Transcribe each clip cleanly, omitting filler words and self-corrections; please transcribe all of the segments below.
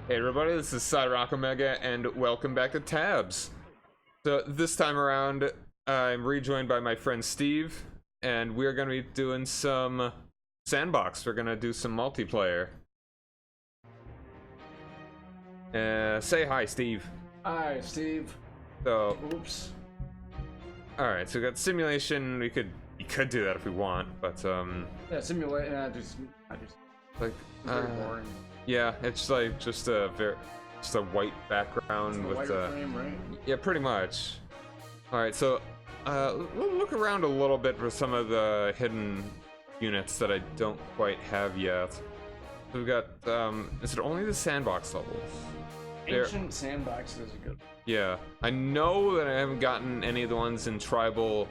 Hey everybody, this is Cyrock Omega, and welcome back to Tabs. So this time around, I'm rejoined by my friend Steve, and we're going to be doing some sandbox. We're going to do some multiplayer. Say hi, Steve. Hi, Steve. So, Oops. alright, so we got simulation. We could do that if we want, but Yeah, simulate. Just like very boring. yeah, it's like just a white background with Wider frame, right? yeah, pretty much. All right, so we'll look around a little bit for some of the hidden units that I don't quite have yet. So we've got is it only the sandbox levels? Ancient sandbox is good. Yeah, I know that I haven't gotten any of the ones in tribal,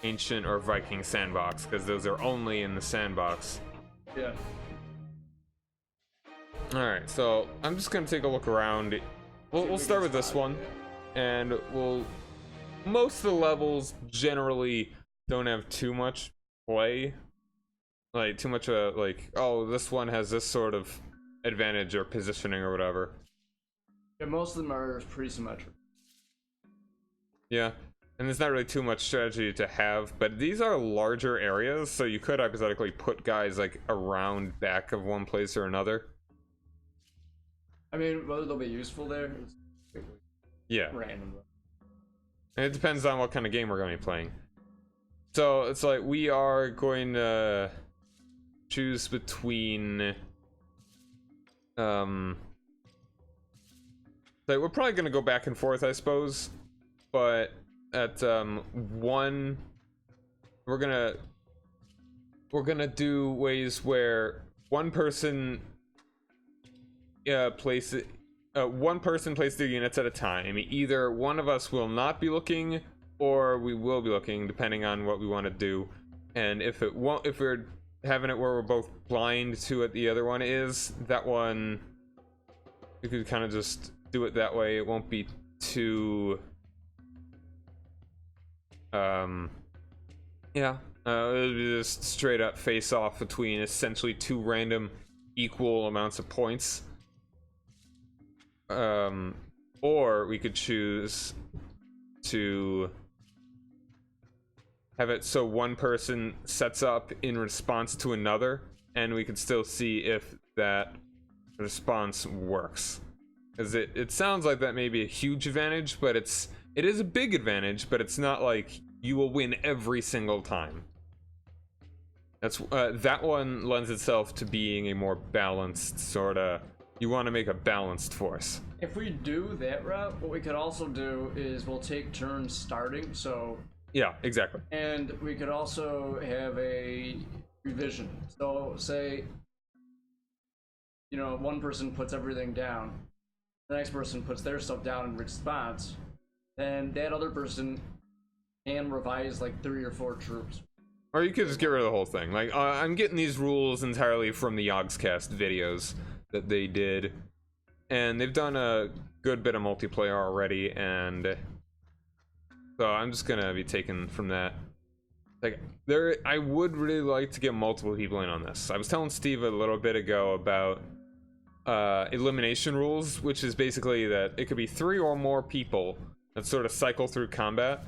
ancient, or Viking sandbox because those are only in the sandbox. Yeah. Alright, so I'm just gonna take a look around. We'll start with this one, and most of the levels generally don't have too much play. Like, too much like, oh, this one has this sort of advantage or positioning or whatever. Yeah, most of them are pretty symmetric. Yeah, and there's not really too much strategy to have, but these are larger areas, so you could hypothetically put guys, like, around back of one place or another. I mean, whether they'll be useful there is Yeah. random. And it depends on what kind of game we're going to be playing. So it's like we are going to choose between like we're probably going to go back and forth, I suppose, but at one we're going to do ways where one person places the units at a time. Either one of us will not be looking, or we will be looking, depending on what we want to do. And if we're having it where we're both blind to what the other one is, that one we could kind of just do it that way. It won't be too yeah. It'll be just straight up face off between essentially two random equal amounts of points. Or we could choose to have it so one person sets up in response to another, and we could still see if that response works. Because it sounds like that may be a huge advantage, but it is a big advantage, but it's not like you will win every single time. That's that one lends itself to being a more balanced sort of. You want to make a balanced force. If we do that route, what we could also do is we'll take turns starting, so... Yeah, exactly. And we could also have a revision. So, say, you know, one person puts everything down, the next person puts their stuff down in response, then that other person can revise like 3 or 4 troops. Or you could just get rid of the whole thing. Like, I'm getting these rules entirely from the Yogscast videos that they did, and they've done a good bit of multiplayer already, and so I'm just gonna be taking from that. Like, I would really like to get multiple people in on this. I was telling Steve a little bit ago about elimination rules, which is basically that it could be 3 or more people that sort of cycle through combat,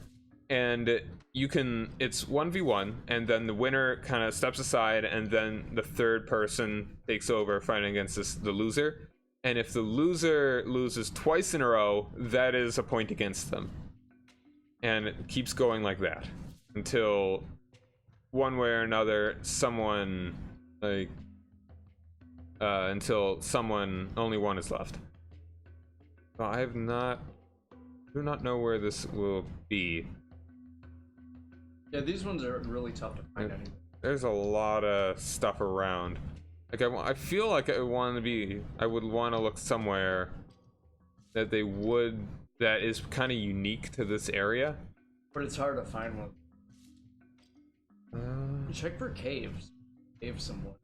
and it's 1v1, and then the winner kind of steps aside, and then the third person takes over fighting against the loser. And if the loser loses twice in a row, that is a point against them. And it keeps going like that until one way or another someone until only one is left. So I do not know where this will be. Yeah, these ones are really tough to find anyway. There's a lot of stuff around. Like, I feel like I would want to look somewhere that that is kind of unique to this area. But it's hard to find one. Check for caves. Cave somewhere.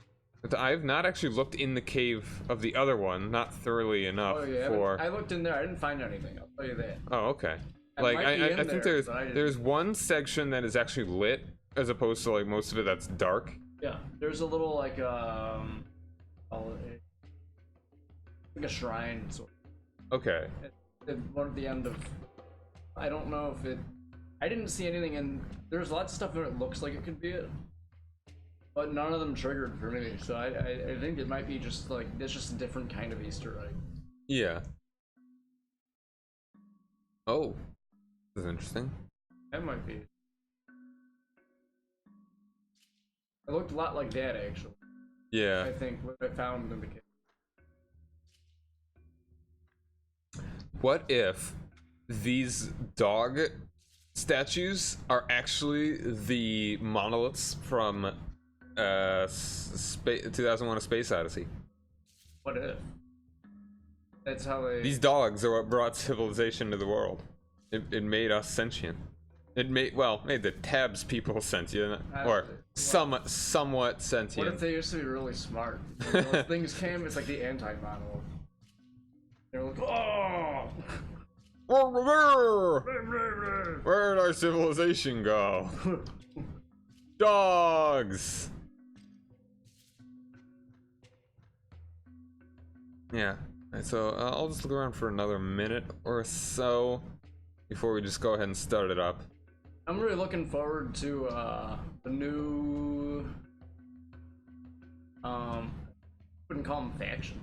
But I've not actually looked in the cave of the other one, not thoroughly enough for... I looked in there, I didn't find anything, I'll tell you that. Oh, okay. Like, I think there's one section that is actually lit, as opposed to, like, most of it that's dark. Yeah, there's a little, like, like a shrine. So Okay. at one at the end of, I don't know if it. I didn't see anything in. There's lots of stuff in it looks like it could be it, but none of them triggered for me. So I think it might be just like it's just a different kind of Easter egg. Yeah. Oh, this is interesting. That might be. It looked a lot like that actually. Yeah. I think what I found in the case. What if these dog statues are actually the monoliths from 2001: A Space Odyssey? What if? That's how they. These dogs are what brought civilization to the world. It made us sentient. It made the Tabs people sentient, or somewhat sentient. What if they used to be really smart? When those things came, it's like the anti-monolith. They're like, oh! Where did our civilization go? Dogs! Yeah, so I'll just look around for another minute or so before we just go ahead and start it up. I'm really looking forward to the new. Wouldn't call them factions.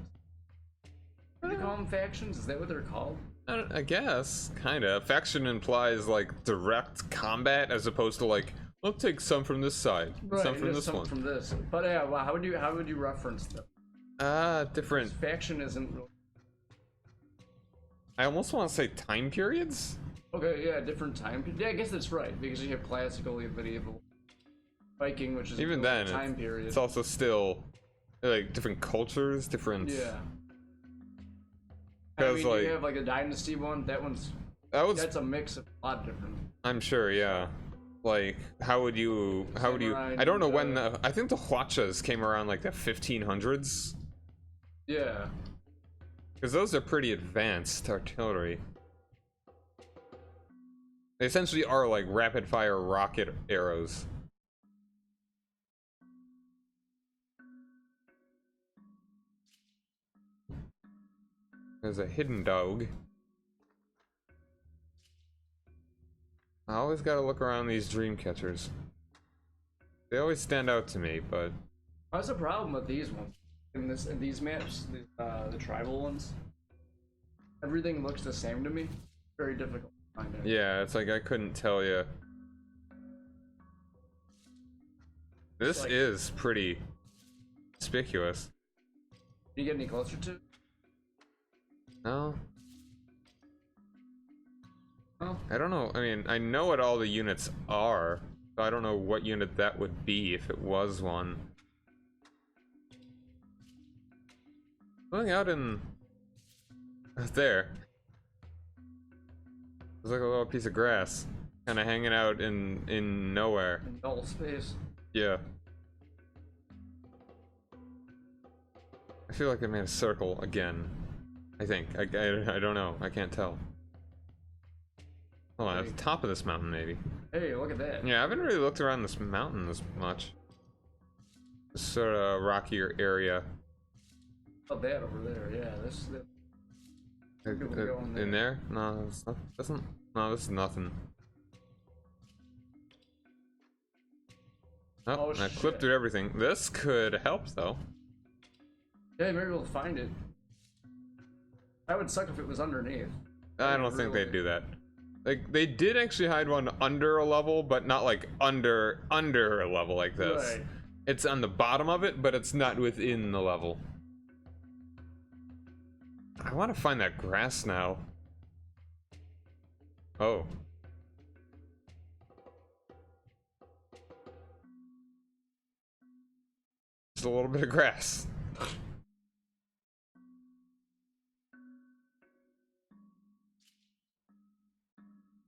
Would you call them factions? Is that what they're called? I guess, kinda. Faction implies like direct combat as opposed to like, let's take some from this side, some from this one. From this. But yeah, well, how would you reference them? Different. Faction isn't really. I almost want to say time periods. Okay, yeah, different time. Yeah, I guess that's right because you have classical, you have medieval, Viking, which is even then time period. It's also still like different cultures, different. Yeah. Because I mean, you have like a dynasty one. That's a mix of a lot of different. I'm sure, yeah. Like, how would you? I don't know when I think the Huachas came around like the 1500s. Yeah. Because those are pretty advanced artillery. They essentially are like rapid fire rocket arrows. There's a hidden dog. I always gotta look around these dream catchers. They always stand out to me, but what's the problem with these ones? In these maps, the tribal ones, everything looks the same to me. Very difficult to find out. yeah, it's like I couldn't tell you. This like, is pretty conspicuous. Can you get any closer to? No. Oh. I don't know. I mean, I know what all the units are, so I don't know what unit that would be if it was one. Something out in there. There's like a little piece of grass, kind of hanging out in nowhere. In null space. Yeah. I feel like I made a circle again. I think. I don't know. I can't tell. Hold on, at the top of this mountain, maybe. Hey, look at that. Yeah, I haven't really looked around this mountain as much. This sort of rockier area. Oh, that over there. Yeah, this. In there? No, it's not. Doesn't. No, this is nothing. Oh, I clipped through everything. This could help, though. Yeah, maybe we'll find it. That would suck if it was underneath. I don't think they'd do that. Like, they did actually hide one under a level, but not like under a level like this. Right. It's on the bottom of it, but it's not within the level. I want to find that grass now. Oh. Just a little bit of grass.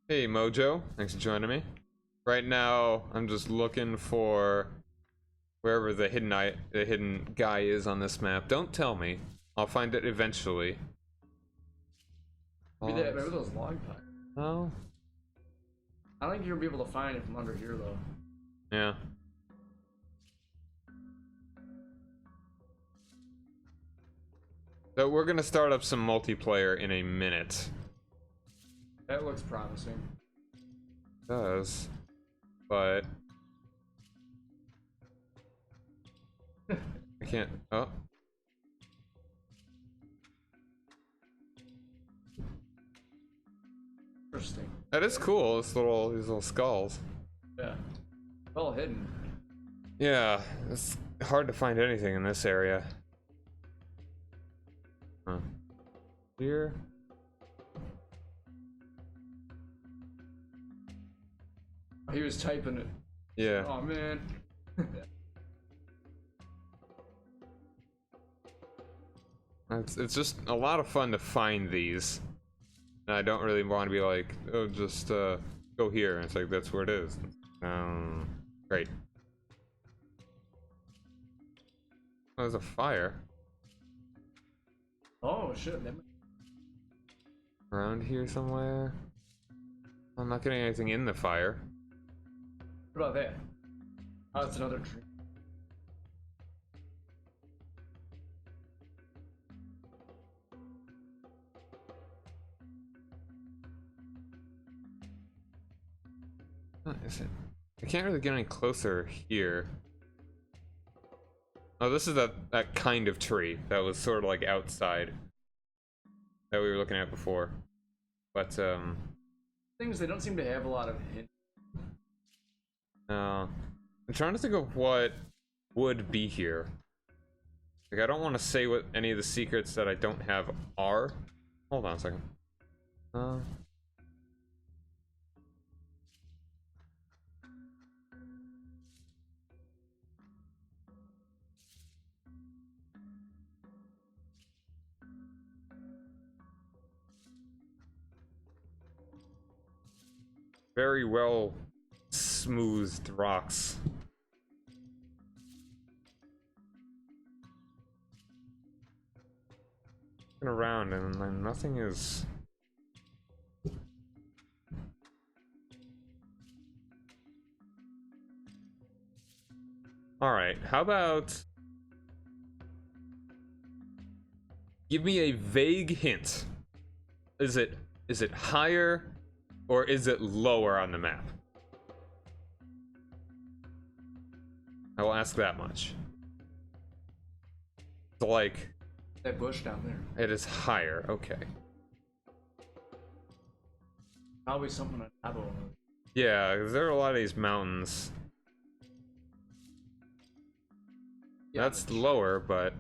Hey Mojo, thanks for joining me. Right now, I'm just looking for wherever the hidden guy is on this map. Don't tell me. I'll find it eventually. Maybe those log piles. Oh. I don't think you'll be able to find it from under here though. Yeah. So we're gonna start up some multiplayer in a minute. That looks promising. It does, but I can't. Oh, Interesting. that is cool. These little skulls. Yeah. Well hidden. Yeah, it's hard to find anything in this area. Huh. Here. He was typing it. Yeah. Oh man. It's just a lot of fun to find these. And I don't really want to be like, oh, just go here. And it's like, that's where it is. Great. Oh, there's a fire. Oh shit. Around here somewhere. I'm not getting anything in the fire. What about that? Oh, it's another tree. What is it? I can't really get any closer here. Oh, this is that kind of tree that was sort of like outside that we were looking at before. But Things they don't seem to have a lot of hints. I'm trying to think of what would be here. Like, I don't want to say what any of the secrets that I don't have are. Hold on a second. Very well smoothed rocks. Looking around and then nothing is. All right, how about give me a vague hint? Is it higher or is it lower on the map? I will ask that much. So, like, That bush down there. it is higher. Okay. Probably something on top of it. Yeah, 'cause there are a lot of these mountains. Yeah, That's lower, but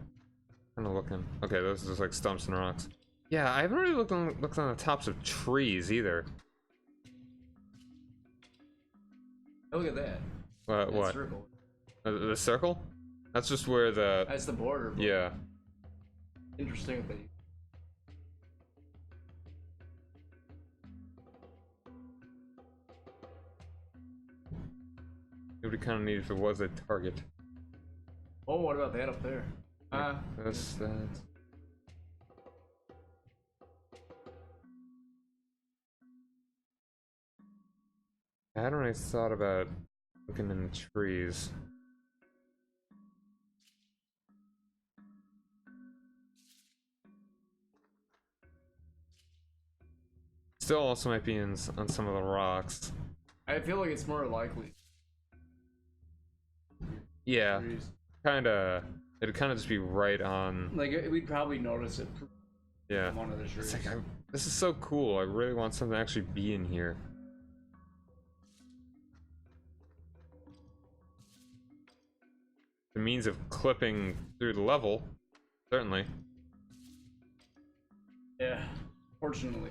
kind of looking. Okay, those are just like stumps and rocks. Yeah, I haven't really looked on the tops of trees either. Look at that. What? That circle. The circle? That's just where the. That's the border. But Yeah. Interesting that they. It would be kind of neat if it was a target. Oh, what about that up there? That's that. I hadn't really thought about looking in the trees. Still also might be on some of the rocks. I feel like it's more likely. Yeah, Trees. it'd kind of just be right on. Like we'd probably notice it. Yeah. From one of the trees. It's like, this is so cool. I really want something to actually be in here. The means of clipping through the level, certainly. Yeah. Fortunately.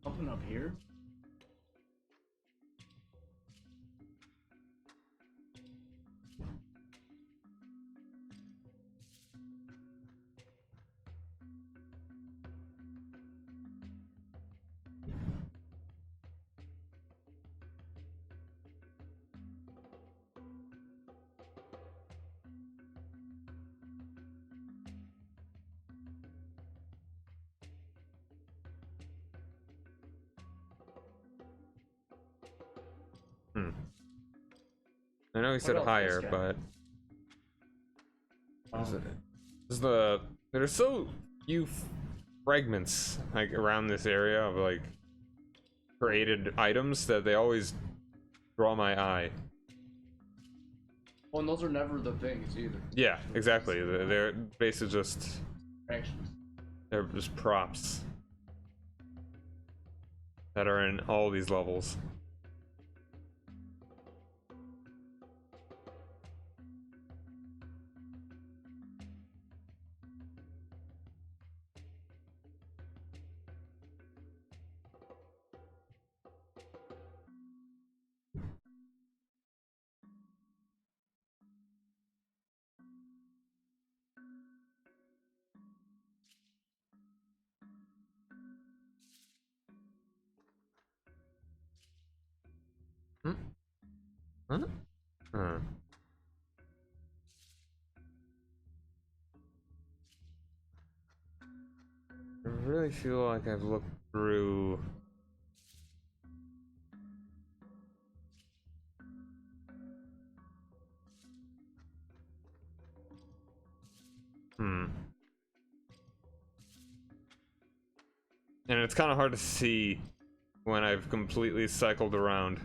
Something up here. I know he said about higher, this guy? but what is it? This is the There's so few fragments like around this area of like created items that they always draw my eye. Well, and those are never the things either. Yeah, exactly. They're basically just Actions. they're just props that are in all these levels. Hmm? Huh? Huh. I really feel like I've looked through. Hmm. And it's kind of hard to see when I've completely cycled around.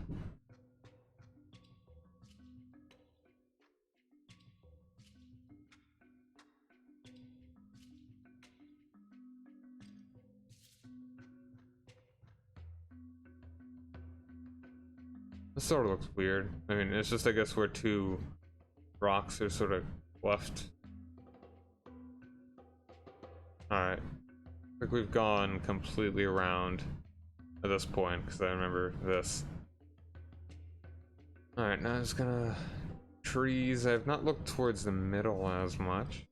This sort of looks weird. I mean, it's just, I guess, where two rocks are sort of left. Alright. I think we've gone completely around at this point, because I remember this. Alright, now I'm just gonna... Trees. I've not looked towards the middle as much.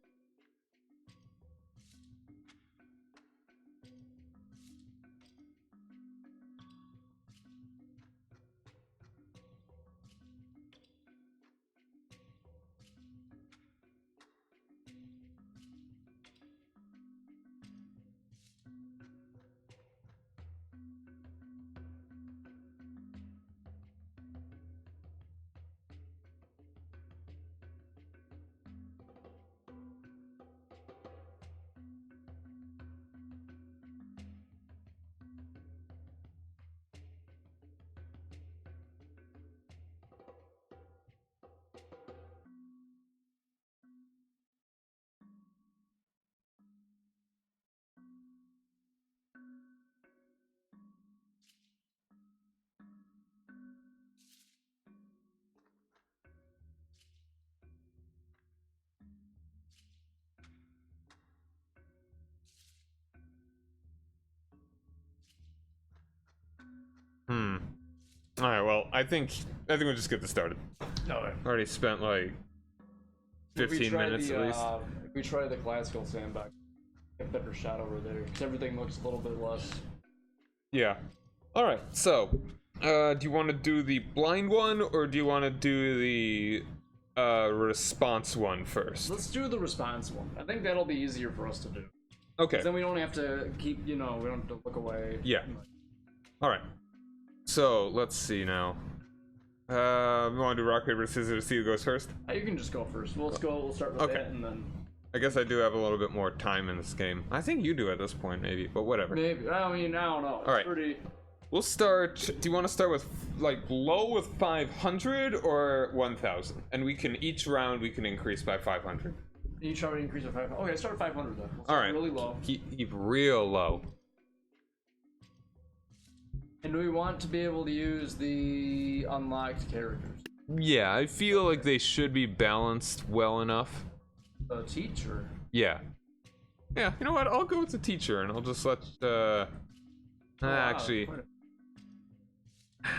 Hmm. Alright, well, I think we'll just get this started. No. Already spent like 15 minutes at least. If we try the classical sandbox, get a better shot over there, because everything looks a little bit less. Yeah. Alright, so, do you want to do the blind one, or do you want to do the response one first? Let's do the response one. I think that'll be easier for us to do. Okay. Then we don't have to keep, we don't have to look away. Yeah. Alright. So, let's see now. We want to do rock, paper, scissors to see who goes first? You can just go first. We'll start with Okay. that, and then... I guess I do have a little bit more time in this game. I think you do at this point, maybe, but whatever. Maybe. I mean, I don't know. It's Alright. pretty... We'll start. Do you want to start with like low with 500 or 1000? And we can each round we can increase by 500. Each already increase of 500. Okay, start with 500 then. We'll All start right. really low. Keep real low. And do we want to be able to use the unlocked characters? Yeah, I feel like they should be balanced well enough. The teacher. Yeah. Yeah. You know what? I'll go with the teacher, and I'll just let. Actually, quite a-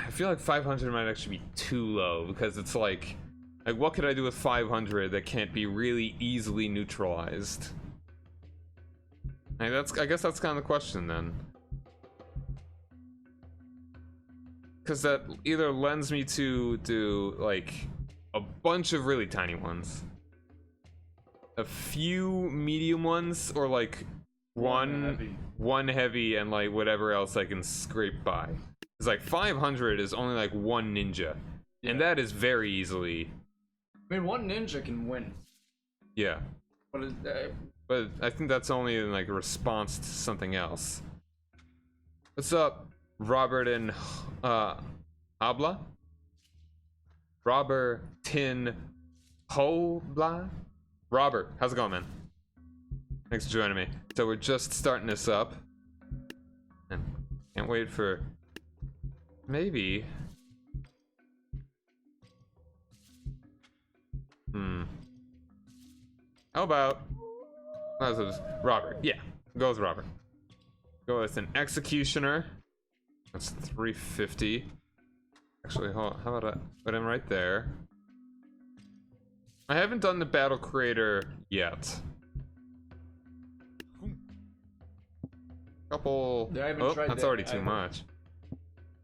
I feel like 500 might actually be too low because it's like what could I do with 500 that can't be really easily neutralized? I guess that's kind of the question then. Because that either lends me to do like a bunch of really tiny ones, a few medium ones, or like one heavy and like whatever else I can scrape by. It's like 500 is only like one ninja, and that is very easily. I mean, one ninja can win. Yeah. What is But I think that's only in like response to something else. What's up, Robert and Habla? Robert Tin Hobla? Robert, how's it going, man? Thanks for joining me. So we're just starting this up. And can't wait for maybe. How about Robert? Yeah, go with Robert. Go with an executioner. That's 350. Actually, hold on. How about I put him right there? I haven't done the battle creator yet. Couple. Yeah, I haven't Oh, tried that's that. already too much.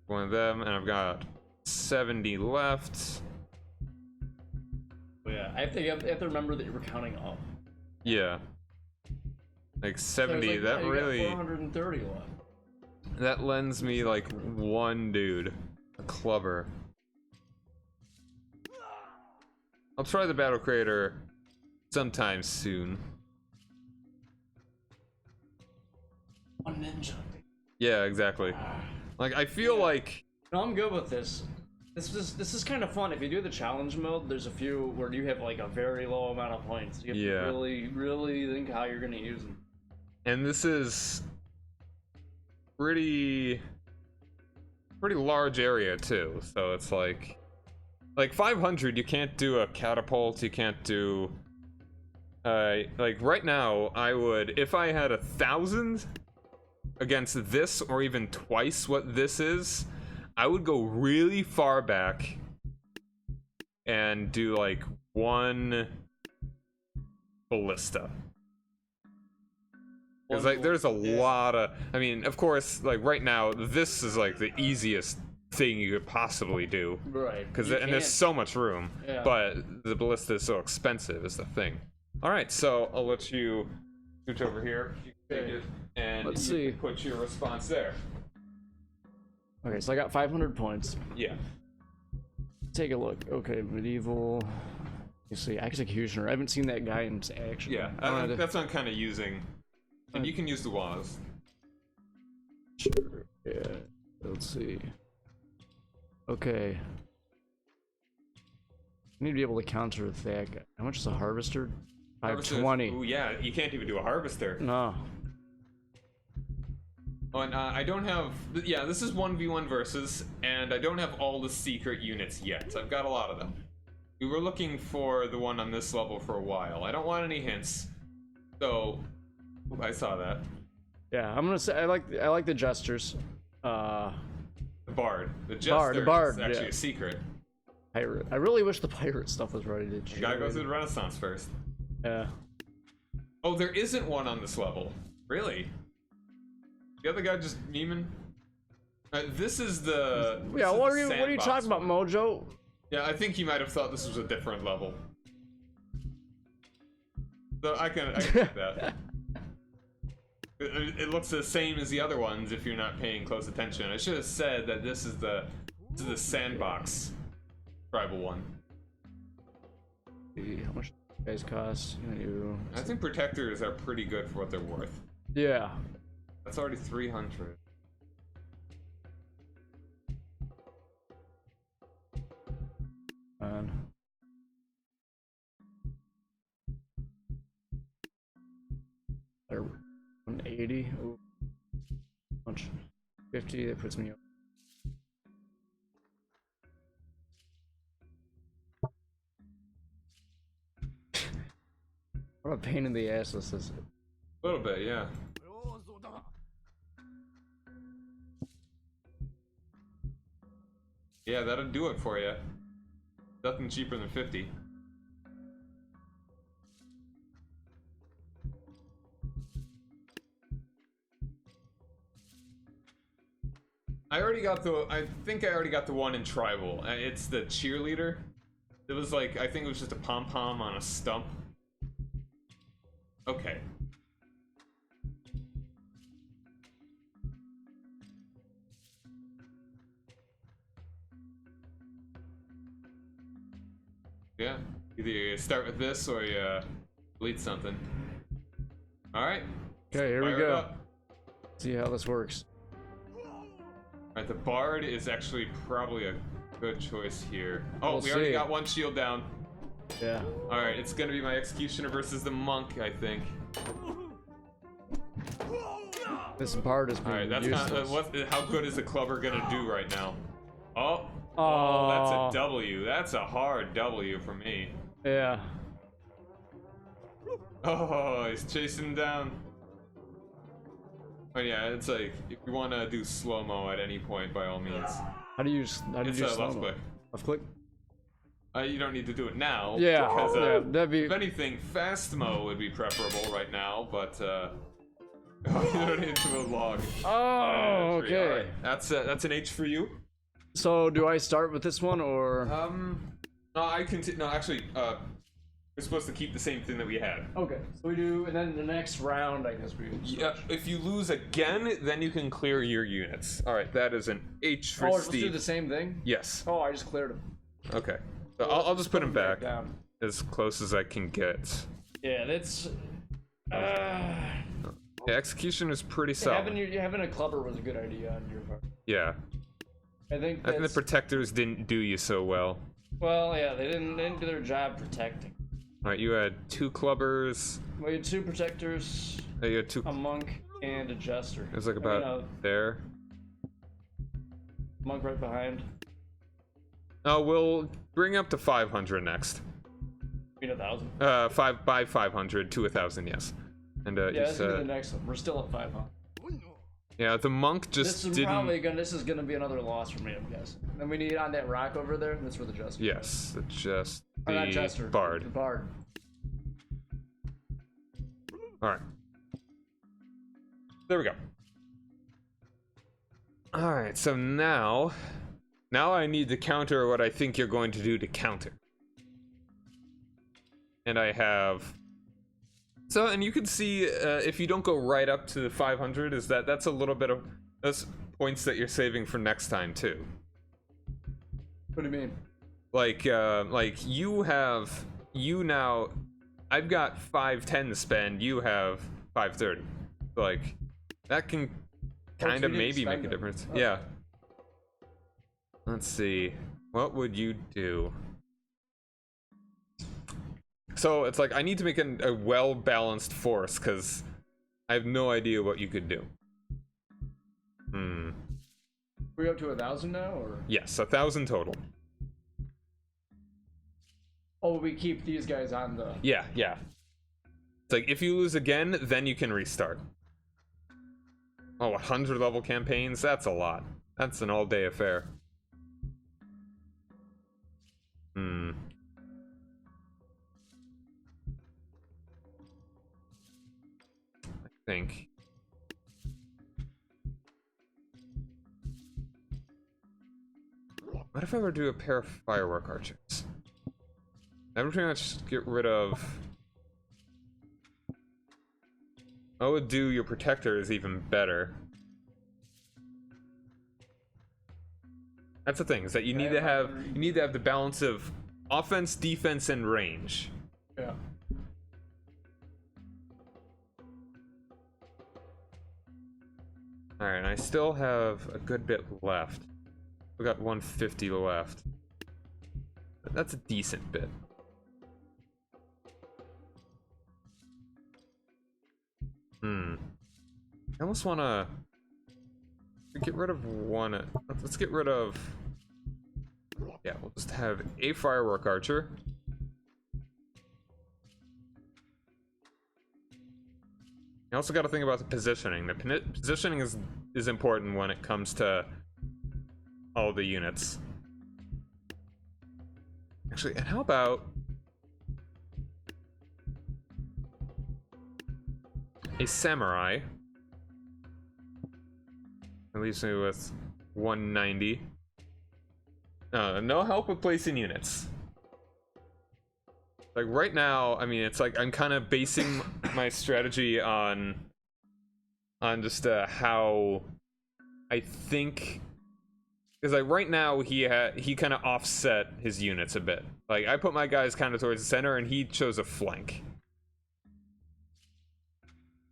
One of them, and I've got 70 left. Oh, yeah, I think you have to remember that you were counting up. Yeah. Like 70. Like, that you got really. 430 left. That lends me like one dude, a clubber. I'll try the battle creator sometime soon. One ninja. Yeah, exactly. Like I feel like No, I'm good with this. This is kind of fun. If you do the challenge mode, there's a few where you have like a very low amount of points. You have to really think how you're gonna use them. and this is pretty large area too. So it's like 500 you can't do a catapult, you can't do like right now I would, if I had 1,000 against this or even twice what this is, I would go really far back and do like one ballista. Because like there's a lot of, I mean, of course, like right now this is like the easiest thing you could possibly do. Right. Because and there's so much room, Yeah. but the ballista is so expensive is the thing. All right, so I'll let you scoot over here. You can take it, and Let's you see. can put your response there. Okay, so I got 500 points. Yeah. Take a look. Okay, medieval. You see, executioner. I haven't seen that guy in action. Yeah, that's what I'm kind of using. And you can use the Waz. Sure. Yeah. Let's see. Okay. I need to be able to counter that guy. How much is a harvester? 520. Ooh, yeah, you can't even do a harvester. No. Oh, and I don't have. Yeah, this is 1v1 versus, and I don't have all the secret units yet. I've got a lot of them. We were looking for the one on this level for a while. I don't want any hints. So, ooh, I saw that. Yeah, I'm gonna say I like the jesters. The Bard. The Jester Bard, is actually yeah. a secret. Pirate. I really wish the pirate stuff was ready to. You gotta go through the Renaissance first. Yeah. Oh, there isn't one on this level. Really? The other guy just memeing? This is the. Yeah. What are you talking about, Mojo? Yeah, I think he might have thought this was a different level. So I can get that. It looks the same as the other ones if you're not paying close attention. I should have said that this is the sandbox tribal one. How much do you guys cost? I think protectors are pretty good for what they're worth. Yeah. That's already 300. Man. They're 180. Ooh. Much. 50. That puts me up. What a pain in the ass this is. A little bit, yeah. Yeah, that'll do it for you. Nothing cheaper than 50. I think I already got the one in tribal. It's the cheerleader. It was like, I think it was just a pom-pom on a stump. Okay. Yeah, either you start with this or you delete something. All right. Okay, here we Fire it go. up. See how this works. Alright, the Bard is actually probably a good choice here. Oh, We'll we already see. got one shield down. Yeah. Alright, it's gonna be my Executioner versus the Monk, I think. This part is being Alright, that's useless. how good is the Clubber gonna do right now? Oh, Oh, that's a W. That's a hard W for me. yeah. Oh, he's chasing him down. Oh yeah, it's like, if you want to do slow-mo at any point, by all means. How do you It's do a left slow-mo? click. Left click? You don't need to do it now. Yeah, Because, yeah, that'd be... if anything, fast-mo would be preferable right now, but, you don't need to log. Oh, Entry. okay. Alright, that's an H for you. So, do I start with this one, or...? No, I continue. No, actually, we're supposed to keep the same thing that we had. Okay, so we do, and then the next round, I guess we... Yeah, if you lose again, then you can clear your units. Alright, that is an H for Oh, we're supposed to do Steve. the same thing? Yes. Oh, I just cleared him. Okay. So I'll just put him back down. as close as I can get. Yeah, that's... Yeah, execution is pretty solid. having a clubber was a good idea on your part. Yeah. I think I think the that's... protectors didn't do you so well. Well, yeah, they didn't do their job protecting. Alright, you had 2 clubbers. We had 2 protectors, You had 2. a monk, and a jester. It was like about there. Monk right behind. Oh, we'll bring up to 500 next. I mean 1,000. 500 to 1,000, yes. And Yeah, you this is gonna be the said, next one. We're still at 500. yeah, the monk just This is didn't. probably gonna. This is gonna be another loss for me, I'm guessing. And we need on that rock over there. That's where the jester. Yes, it's just Or not the jester. The bard. bard. All right. There we go. All right, so now I need to counter what I think you're going to do to counter. And I have. So, and you can see if you don't go right up to the 500, is that's a little bit of that's points that you're saving for next time too. What do you mean? Like you now, I've got 510 to spend. You have 530. Like that can kind of you didn't maybe spend make a them. difference. Oh. Yeah. Let's see. What would you do? So it's like I need to make a well-balanced force because I have no idea what you could do. We're up to 1,000 now, or? Yes, 1,000 total. Oh, we keep these guys on the. Yeah. It's like if you lose again, then you can restart. Oh, 100 level campaigns? That's a lot. That's an all-day affair. I think. What if I were to do a pair of firework archers? I would pretty much get rid of. I would do your protectors even better. That's the thing, is that you need to have the balance of offense, defense, and range. Yeah. Alright, and I still have a good bit left. We got 150 left. That's a decent bit. I almost wanna get rid of one. Let's get rid of. Yeah, we'll just have a firework archer. You also got to think about the positioning. The positioning is important when it comes to all the units. Actually, and how about a samurai? At least me with 190. No help with placing units. Like right now, I mean, it's like I'm kind of basing my strategy on just how I think, because like right now he kind of offset his units a bit. Like I put my guys kind of towards the center, and he chose a flank.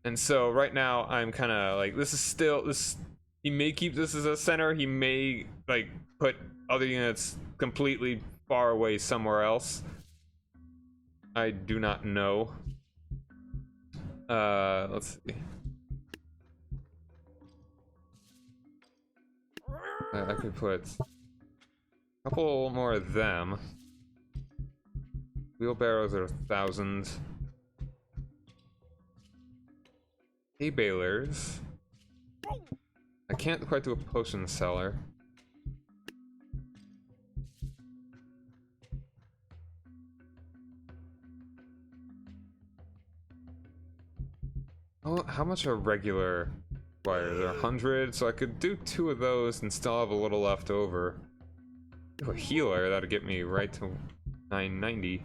And so right now I'm kind of like, this. He may keep this as a center. He may like put other units completely far away somewhere else. I do not know. Let's see. I could put a couple more of them. Wheelbarrows are 1,000. Hay balers. I can't quite do a potion seller. Oh, how much are regular wires? They're 100, so I could do 2 of those and still have a little left over. Do a healer, that'd get me right to 990.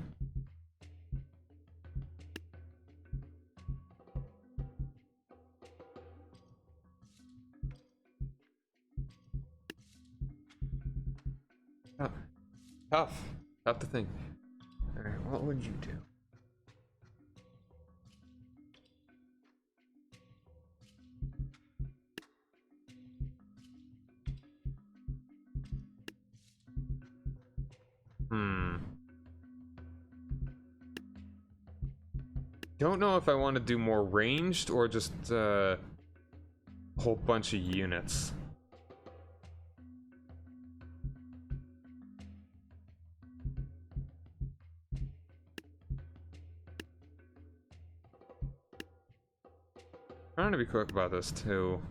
Oh, tough to think. Alright, what would you do? Don't know if I want to do more ranged or just a whole bunch of units. Trying to be quick about this too.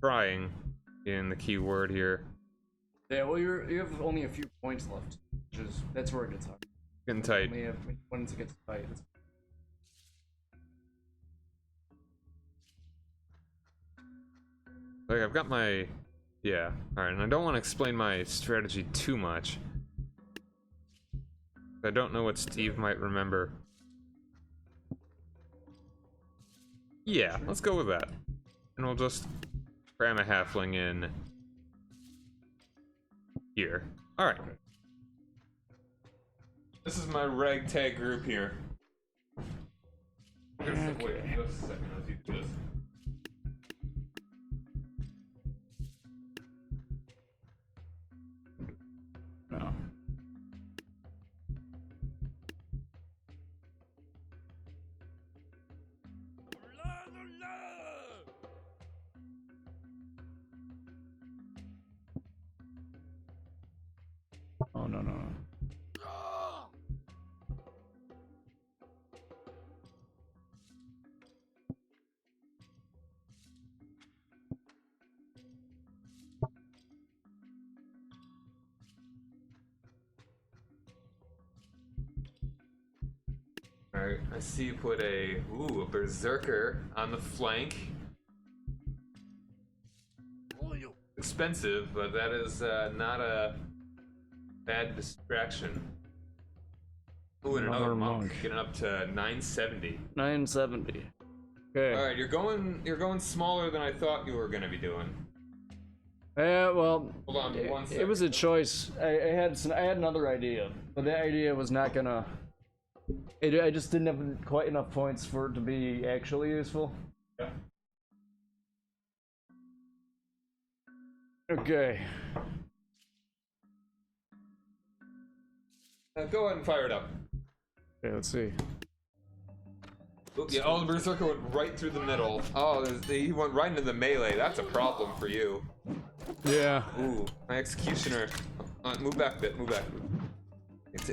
Trying in the key word here. Yeah, well, you have only a few points left, which is that's where it gets hard. Getting tight. Once it gets tight. Like I've got my, yeah. All right, and I don't want to explain my strategy too much. I don't know what Steve might remember. Yeah, let's go with that, and we'll just cram a halfling in here. All right. This is my ragtag group here. Wait, just a second. Let's do this. No. Oh no. Alright, I see you put a berserker on the flank. Expensive, but that is not a bad distraction. Ooh, and another monk. Getting up to 970. 970. Okay. Alright, you're going smaller than I thought you were gonna be doing. Yeah, well, Hold on, one second. it was a choice. I had another idea, but that idea was not gonna. I just didn't have quite enough points for it to be actually useful. Yeah. Okay. Go ahead and fire it up. Okay, let's see. Oops, yeah, the berserker went right through the middle. Oh, he went right into the melee. That's a problem for you. Yeah. Ooh, my executioner. Move back a bit. Move back.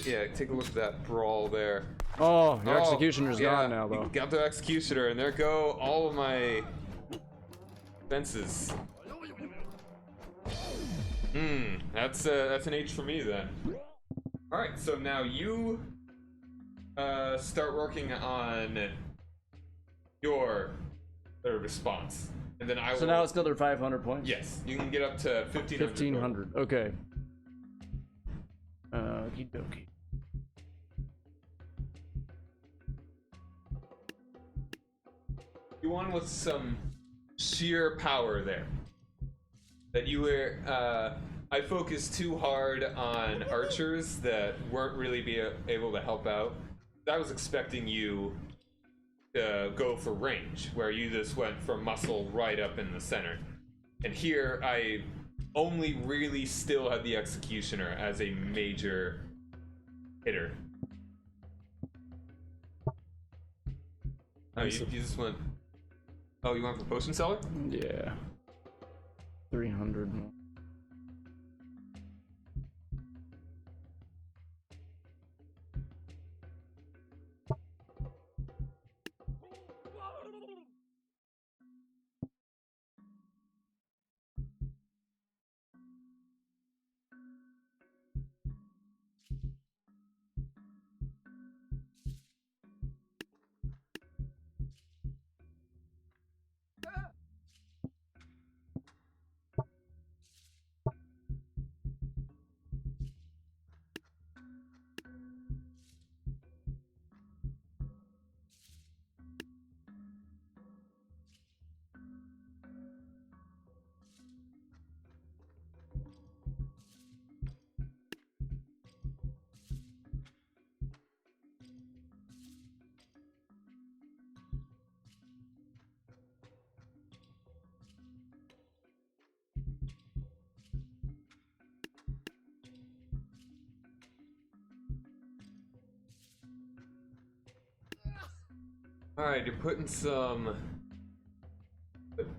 Yeah, take a look at that brawl there. Oh, your executioner's gone now, though. Got the executioner, and there go all of my fences. That's an H for me then. All right, so now you start working on your response, and then I will. So now it's another 500 points. Yes, you can get up to 1,500. 1,500. Okay. Okie dokie. You won with some sheer power there. That you were, I focused too hard on archers that weren't really able to help out. I was expecting you to go for range, where you just went for muscle right up in the center. And here, I only really still had the Executioner as a major hitter. Oh, you just went... Oh, you went for Potion Seller? Yeah. 300 more. Alright, you're putting some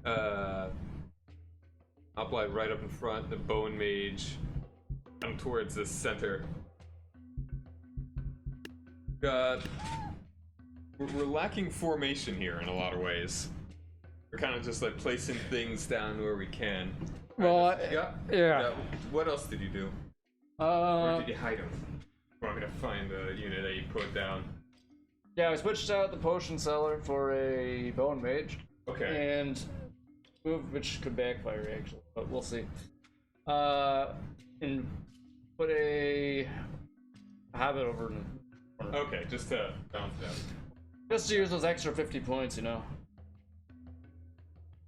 uplight right up in front, the Bone Mage down towards the center. We're lacking formation here in a lot of ways. We're kind of just like placing things down where we can. Well, yeah. What else did you do? Where did you hide them? You want me to find the unit that you put down? Yeah, I switched out the Potion Seller for a Bone Mage. Okay. And move, which could backfire actually, but we'll see. And put a Hobbit over in the corner. Okay, just to bounce it out. Just to use those extra 50 points, you know.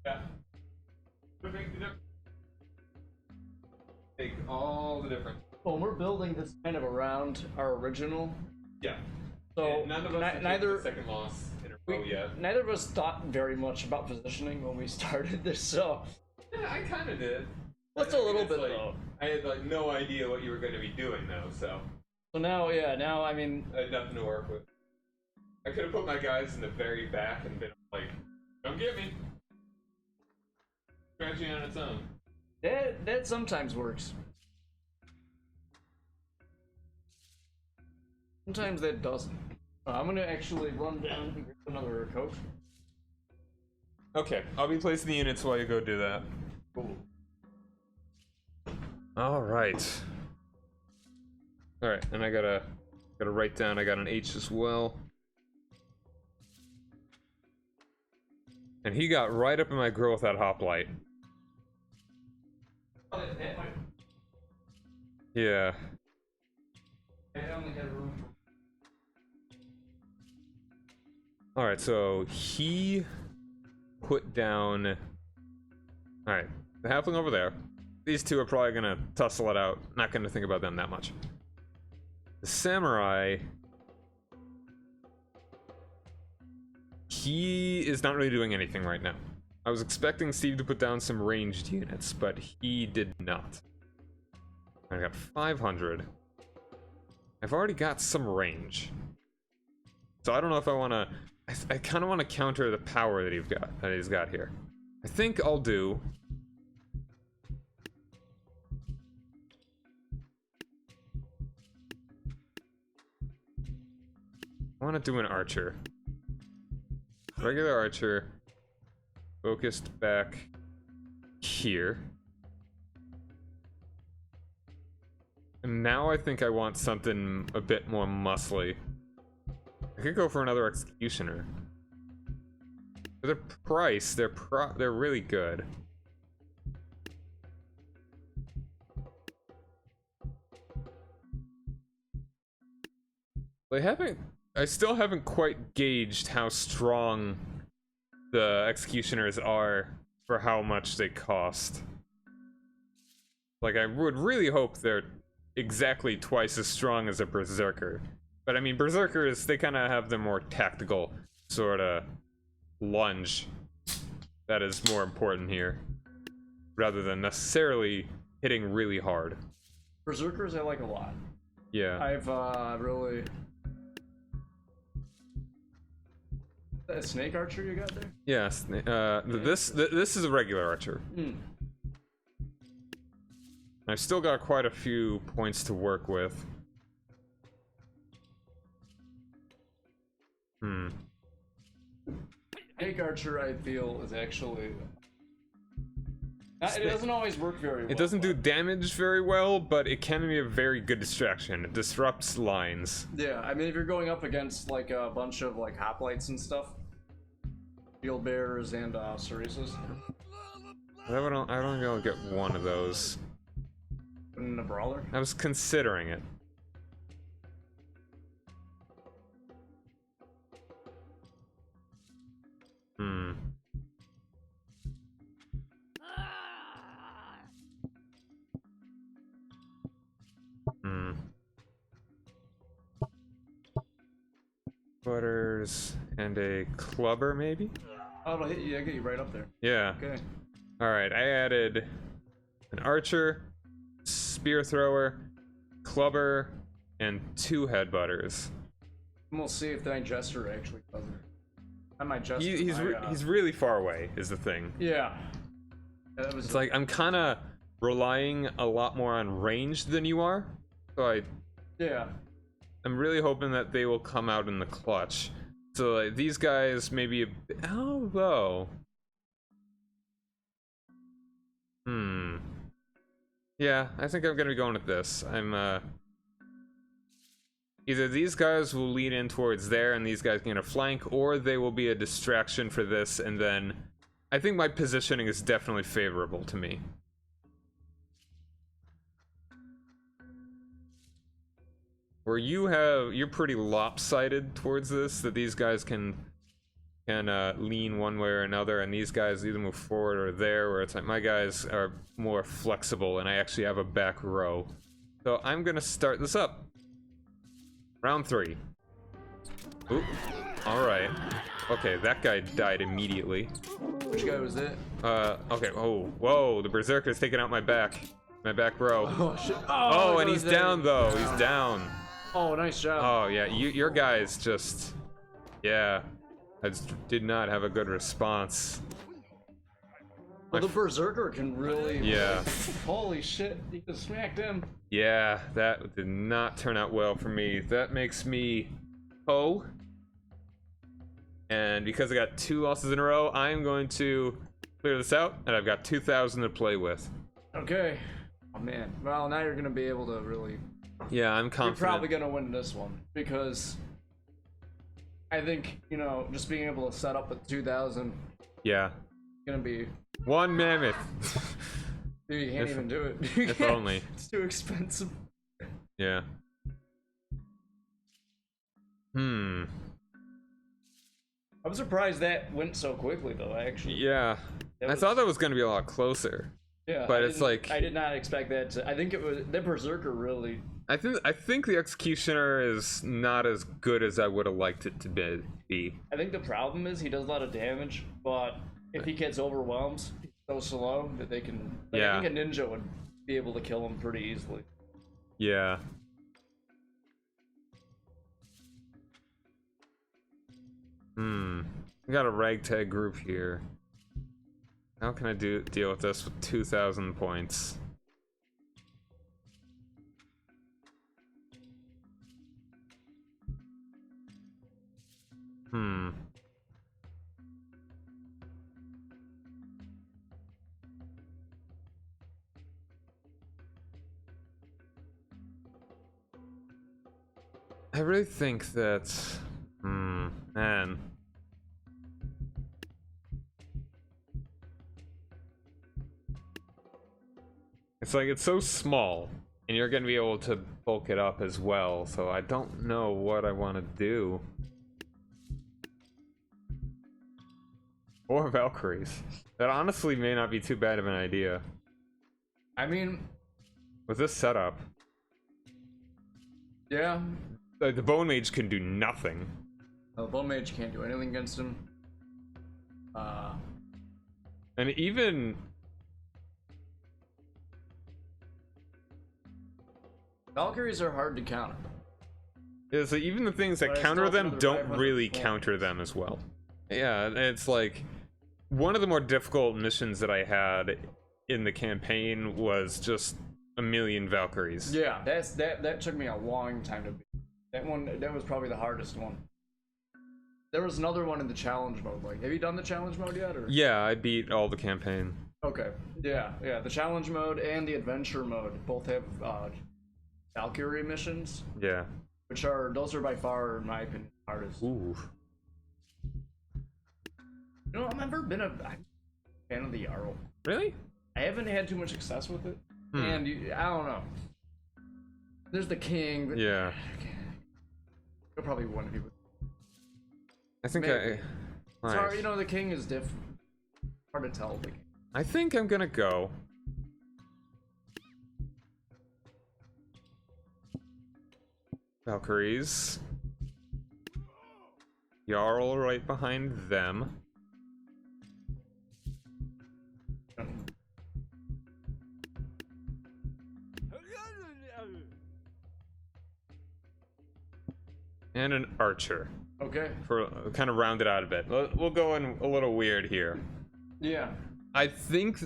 Yeah. Make all the difference. Well, we're building this kind of around our original. Yeah. So and none of us neither the second loss in a row yet. Neither of us thought very much about positioning when we started this, so Yeah, I kind of did. just a little bit like, though. I had like no idea what you were going to be doing though, so Now, yeah, now I mean, I had nothing to work with. I could have put my guys in the very back and been like, "Don't get me." Strategy on its own. that sometimes works. Sometimes that doesn't. I'm gonna actually run down and grab another coach. Okay, I'll be placing the units while you go do that. Cool. All right. All right, and I gotta write down. I got an H as well. And he got right up in my grill with that hoplite. Yeah. I only had room for. Alright, so he put down... Alright, the halfling over there. These two are probably gonna tussle it out. Not gonna think about them that much. The samurai... He is not really doing anything right now. I was expecting Steve to put down some ranged units, but he did not. I got 500. I've already got some range. So I don't know if I want to... I kind of want to counter the power that he's got here. I think I'll do... I want to do an archer. Regular archer. Focused back here. And now I think I want something a bit more muscly. I could go for another executioner. For their price, they're really good. I still haven't quite gauged how strong the executioners are for how much they cost. Like, I would really hope they're exactly twice as strong as a Berserker. But I mean, Berserkers, they kind of have the more tactical sort of lunge that is more important here, rather than necessarily hitting really hard. Berserkers I like a lot. Yeah. I've really... That snake archer you got there? Yes. This is a regular archer. I've still got quite a few points to work with. Snake archer, I feel, is actually... It doesn't always work very well. It doesn't do damage very well, but it can be a very good distraction. It disrupts lines. Yeah, I mean, if you're going up against like a bunch of like hoplites and stuff, field bearers and Cereses. I don't even know get one of those. In a brawler? I was considering it. Butters and a clubber, maybe? Oh, it'll hit you. I get you right up there. Yeah. Okay. Alright, I added an archer, spear thrower, clubber, and 2 headbutters. And we'll see if the Jester actually does it. I might just. He's really far away, is the thing. Yeah. It's like I'm kind of relying a lot more on range than you are, so I'm really hoping that they will come out in the clutch. So like these guys maybe although yeah, I think I'm gonna be going with this. I'm either these guys will lead in towards there and these guys can get a flank, or they will be a distraction for this, and then I think my positioning is definitely favorable to me. Where you're pretty lopsided towards this, that these guys can lean one way or another, and these guys either move forward or there, where it's like my guys are more flexible and I actually have a back row. So I'm gonna start this up. Round 3. Oop. Alright. Okay, that guy died immediately. Which guy was that? Okay, oh, whoa, the Berserker's taking out my back row. Oh, shit. Oh, and he's down though, he's down. Oh, nice job. Oh, yeah, your guys just... Yeah. I just did not have a good response. Well, the Berserker can really... Yeah. Holy shit, you just smacked him. Yeah, that did not turn out well for me. That makes me... Oh. And because I got 2 losses in a row, I'm going to clear this out, and I've got 2,000 to play with. Okay. Oh, man. Well, now you're going to be able to really... Yeah, I'm confident. You're probably gonna win this one, because I think, you know, just being able to set up with 2,000. Yeah. Gonna be... One mammoth. Dude, you can't even do it. If only. It's too expensive. Yeah. I'm surprised that went so quickly, though, actually. Yeah. I thought that was gonna be a lot closer. Yeah, but it's like... I did not expect that to... I think it was... The Berserker really... I think the Executioner is not as good as I would have liked it to be. I think the problem is he does a lot of damage, but if he gets overwhelmed, he's so slow that they can... Like, yeah. I think a ninja would be able to kill him pretty easily. Yeah. We got a ragtag group here. How can I deal with this with 2,000 points? I really think that... man. It's like, it's so small, and you're gonna be able to bulk it up as well, so I don't know what I want to do. 4 Valkyries. That honestly may not be too bad of an idea. I mean, With this setup, Yeah. the Bone Mage can do nothing. Bone Mage can't do anything against him. And even... Valkyries are hard to counter. Yeah, so even the things that But I counter still them feel they're don't 500 really points. counter them as well. Yeah, and it's like one of the more difficult missions that I had in the campaign was just a million Valkyries. Yeah, that took me a long time to beat. That was probably the hardest one. There was another one in the challenge mode. Like, have you done the challenge mode yet? Or? Yeah, I beat all the campaign. Okay. Yeah. The challenge mode and the adventure mode both have Valkyrie missions, Yeah. those are by far, in my opinion, the hardest. Ooh. You know, I've never been a fan of the Jarl. Really? I haven't had too much success with it, Hmm. and I don't know. There's the king. But Yeah. You'll probably win people. I think Maybe. Nice. Sorry, you know the king is different. Hard to tell. I think I'm gonna go. Valkyries. Jarl right behind them. And an archer. Okay. For kind of round it out a bit. We'll go in a little weird here. Yeah. I think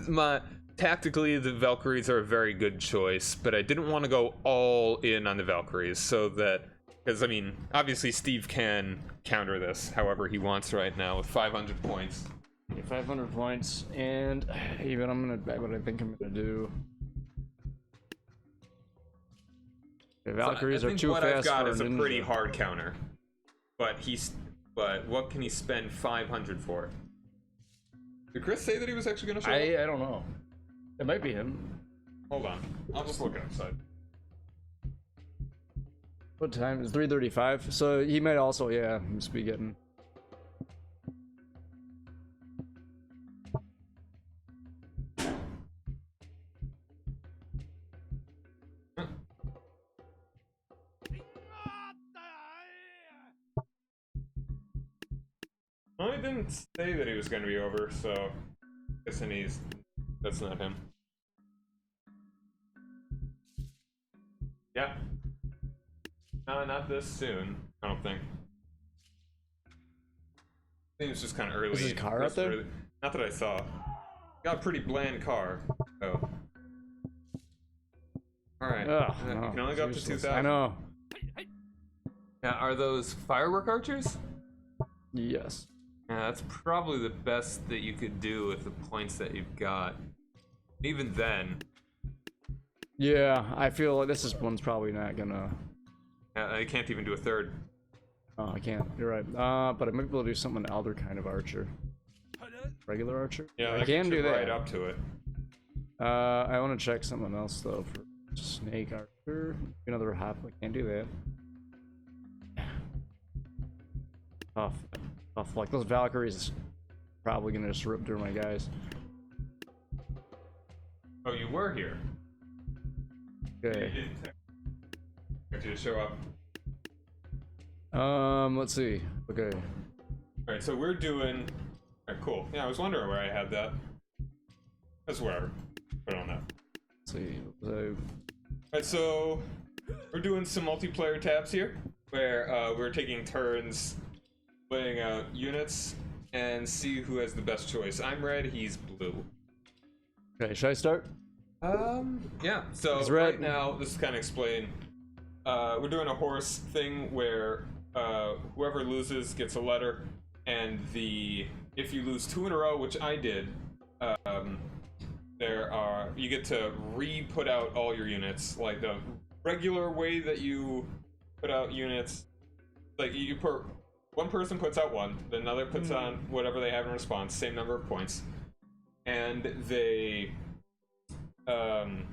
tactically the Valkyries are a very good choice, but I didn't want to go all in on the Valkyries so that, because I mean, obviously Steve can counter this however he wants right now with 500 points. 500 points, and even I'm gonna bet what I think I'm gonna do. The Valkyries So I are think too what fast I've got for is a ninja. pretty hard counter, but what can he spend 500 for? Did Chris say that he was actually gonna show up? I don't know. It might be him. Hold on, I'll just look outside. What time is 3:35? So he might also, just be getting. Well, he didn't say that he was going to be over, so guessing that's not him. Yeah. No, not this soon, I don't think. I think it's just kind of early. Is his car out there? Not that I saw. Got a pretty bland car. Oh. Alright. Ugh, You no, can only go up to useless. 2,000. I know. Now, are those firework archers? Yes. Yeah, that's probably the best that you could do with the points that you've got. Even then, Yeah, I feel like one's probably not gonna. I can't even do a third. Oh, I can't. You're right. But I might be able to do something elder kind of archer. Regular archer. Yeah, I that can gets do you that. right up to it. I want to check something else though for snake archer. Another hop. I can't do that. Tough. Like those Valkyries, probably gonna just rip through my guys. Oh, you were here. Okay. You didn't get you to show up. Let's see. Okay. Alright, so we're doing... Alright, cool. Yeah, I was wondering where I had that. That's where I put it on that. Let's see. So, Alright, so we're doing some multiplayer tabs here, where we're taking turns laying out units and see who has the best choice. I'm red, he's blue. okay, should I start? Yeah, so He's red. right now, this is kind of explain. We're doing a horse thing where whoever loses gets a letter, and if you lose 2 in a row, which I did, you get to re-put out all your units, like the regular way that you put out units. Like one person puts out 1, then another puts on whatever they have in response, same number of points, and they and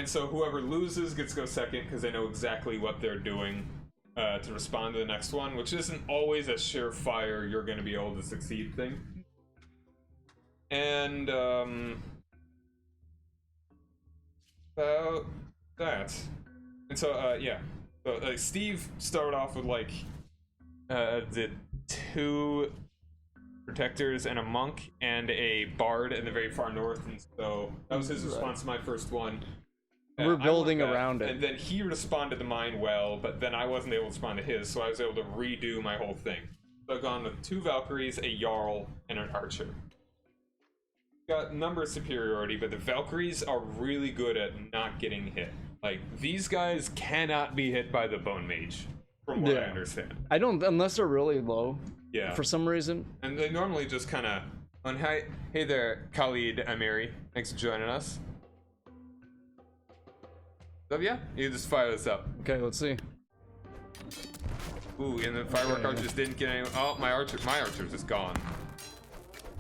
so whoever loses gets to go second because they know exactly what they're doing to respond to the next one, which isn't always a surefire you're going to be able to succeed thing. And about that. And so, yeah. So, Steve started off with, like, the 2 protectors and a monk and a bard in the very far north, and so that was his response to my first one. We're building around it. And then he responded to mine well, but then I wasn't able to respond to his, so I was able to redo my whole thing. So I've gone with 2 Valkyries, a Jarl, and an Archer. Got number superiority, but the Valkyries are really good at not getting hit. Like, these guys cannot be hit by the Bone Mage, from what I understand. I don't, unless they're really low. Yeah. For some reason. And they normally just kind of... Hey there, Khalid Amiri. Thanks for joining us. So yeah, you just fire this up. Okay, let's see. Ooh, and the firework archers didn't get any... Oh, my archer's just gone.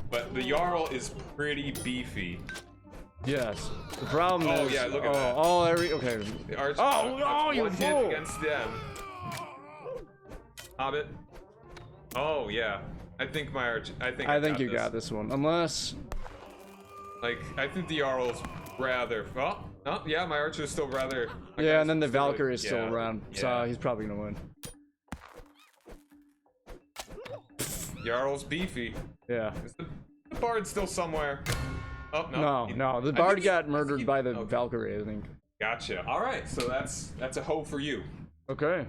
But the Jarl is pretty beefy. Yes. The problem is... Oh, yeah, look at that. Oh, okay. The archer... You one hit fool! against them. Hobbit. Oh, yeah. I think my archer... I think you got this one. Unless... Like, I think the Jarl is rather... Oh, yeah, my archer is still rather... Yeah, and then the Valkyrie is still around, so yeah. he's probably gonna win. Jarl's beefy. Yeah. Is the bard still somewhere? Oh, no. No, the bard got murdered by the Valkyrie, I think. Gotcha. Alright, so that's a hoe for you. Okay.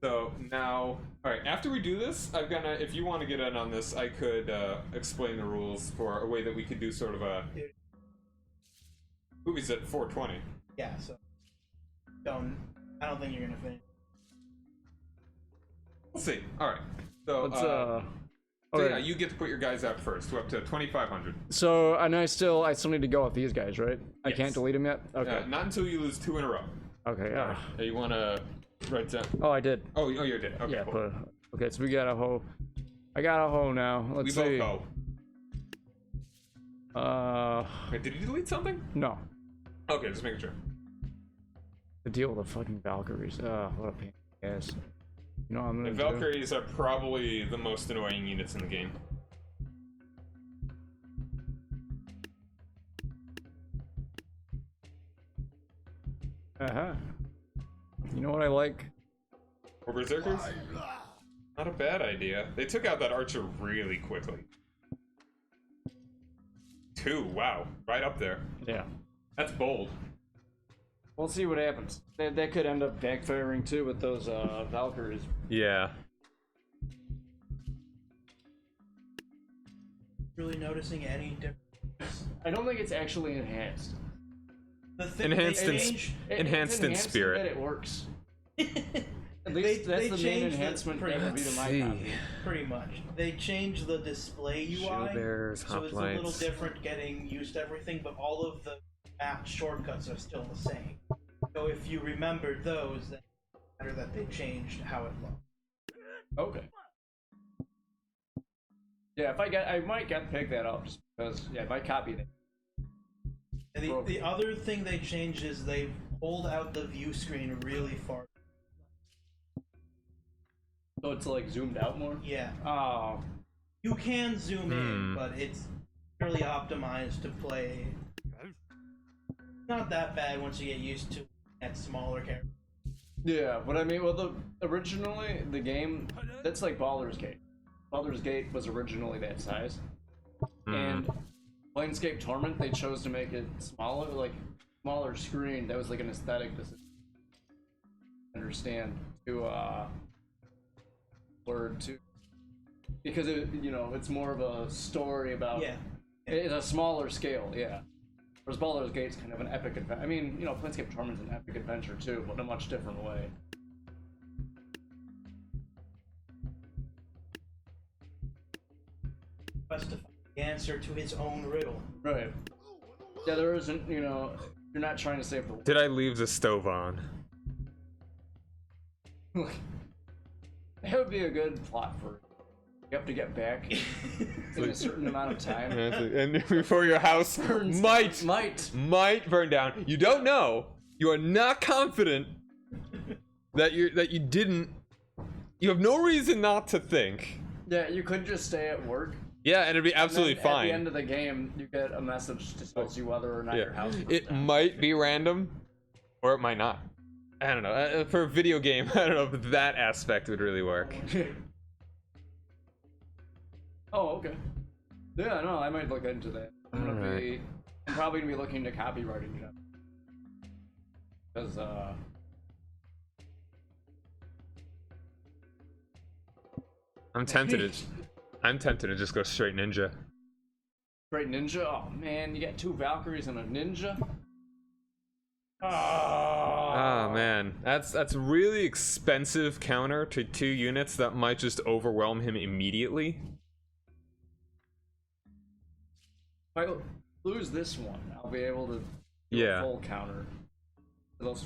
So now, alright, after we do this, I've got if you want to get in on this, I could explain the rules for a way that we could do sort of a... Movie's at 4:20. Yeah, so I don't think you're gonna finish. We'll see. Alright. So, Let's, so okay. yeah, you get to put your guys out first. We're up to 2,500. So, and I still need to go with these guys, right? I Yes. can't delete them yet? Okay. Not until you lose 2 in a row. Okay, yeah. Hey, you want to write down? Oh, I did. Oh, you did. Okay, Yeah, cool. okay, so we got a hoe. I got a hoe now. Let's We see. both hoe. Wait, did you delete something? No. Okay, just making sure. To deal with the fucking Valkyries. What a pain in the ass. You know what I'm The gonna do? Valkyries are probably the most annoying units in the game. You know what I like? Or Berserkers? Not a bad idea. They took out that archer really quickly. 2, wow. Right up there. Yeah. That's bold. We'll see what happens. That could end up backfiring too with those Valkyries. Yeah. Really noticing any difference? I don't think it's actually enhanced. The thing Enhanced they in changed, Enhanced in spirit. That it works. At They- least that's they the main changed the- enhancement pretty that would be to my copy. pretty much. They changed the display UI, bears, so it's a little different getting used to everything, but all of the map shortcuts are still the same. So if you remembered those, then it matter that they changed how it looked. Okay. Yeah, I might pick that up just because if I copy that. And the other thing they changed is they pulled out the view screen really far. So it's like zoomed out more? Yeah. Oh. You can zoom in, but it's fairly optimized to play. Not that bad once you get used to that smaller character. Yeah, what I mean, well, originally the game, that's like Baldur's Gate. Baldur's Gate was originally that size, and Planescape Torment, they chose to make it smaller, like smaller screen. That was like an aesthetic decision. Understand because it's more of a story about. Yeah. It's a smaller scale, yeah. Whereas Baldur's Gate's kind of an epic adventure. I mean, Planescape Torment's an epic adventure too, but in a much different way. Quest to find the answer to his own riddle. Right. Yeah, there isn't, you're not trying to save the world. Did I leave the stove on? That would be a good plot for you have to get back in a certain amount of time. And before your house might burn down. You don't know. You are not confident that you didn't. You have no reason not to think. Yeah, you could just stay at work. Yeah, and it'd be absolutely At fine. the end of the game, you get a message that tells you whether or not your house is It down. might be random, or it might not. I don't know. For a video game, I don't know if that aspect would really work. Oh, okay. Yeah, no, I might look into that. I'm probably gonna be looking into copywriting job. Because I'm tempted to just go straight ninja. great ninja. Oh man, you got 2 Valkyries and a ninja. Oh man, that's really expensive counter to 2 units that might just overwhelm him immediately. If I lose this one, I'll be able to do a full counter to those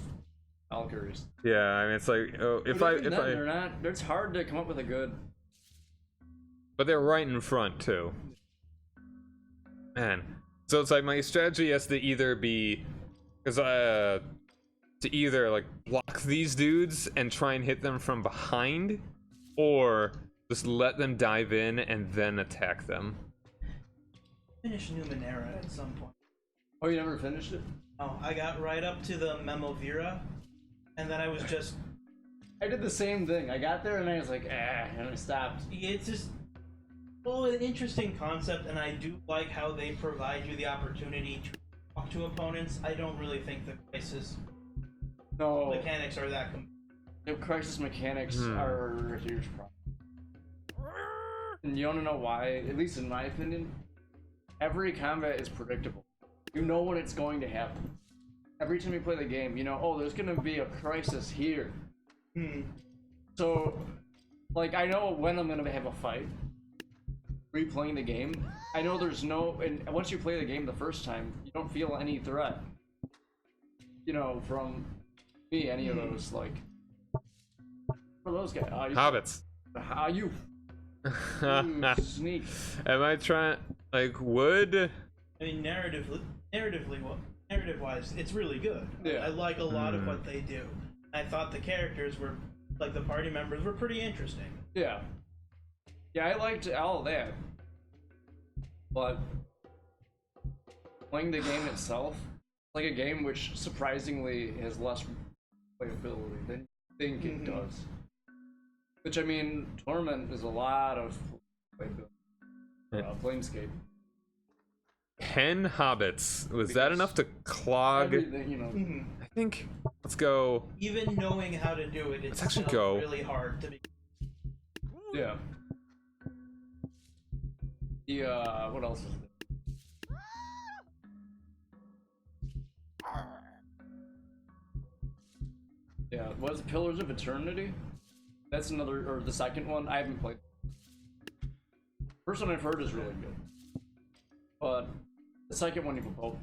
Valkyries. Yeah, I mean it's like, oh, They're not. It's hard to come up with a good. but they're right in front too. Man, so it's like my strategy has to either be, because to either like block these dudes and try and hit them from behind, or just let them dive in and then attack them. Finish Numenera at some point. Oh, you never finished it? Oh, I got right up to the Memovira, and then I was just. I did the same thing. I got there and I was like, and I stopped. It's just. Well, an interesting concept, and I do like how they provide you the opportunity to talk to opponents. I don't really think the Crisis No. mechanics are that. The Crisis mechanics are a huge problem. And you wanna know why? At least in my opinion, every combat is predictable. You know when it's going to happen. Every time you play the game, you know, oh, there's gonna be a crisis here. So, like, I know when I'm gonna have a fight. Replaying the game, I know there's no, and once you play the game the first time, you don't feel any threat. You know, from me, any of those, like, for those guys. Hobbits. How you sneak. Am I trying, like, would? I mean, narrative-wise, it's really good. Yeah. I like a lot of what they do. I thought the characters were, like the party members, were pretty interesting. Yeah. Yeah, I liked all of that. But playing the game itself, like a game which surprisingly has less playability than you think it does. Which, I mean, Torment is a lot of playability. Planescape. 10 hobbits. Was that enough to clog? Everything, you know. I think. Let's go. Even knowing how to do it, it's actually still go. really hard to be. Yeah. What else is there? Yeah, what is it, Pillars of Eternity? That's another, or the second one. I haven't played. First one I've heard is really good, but the second one you can both.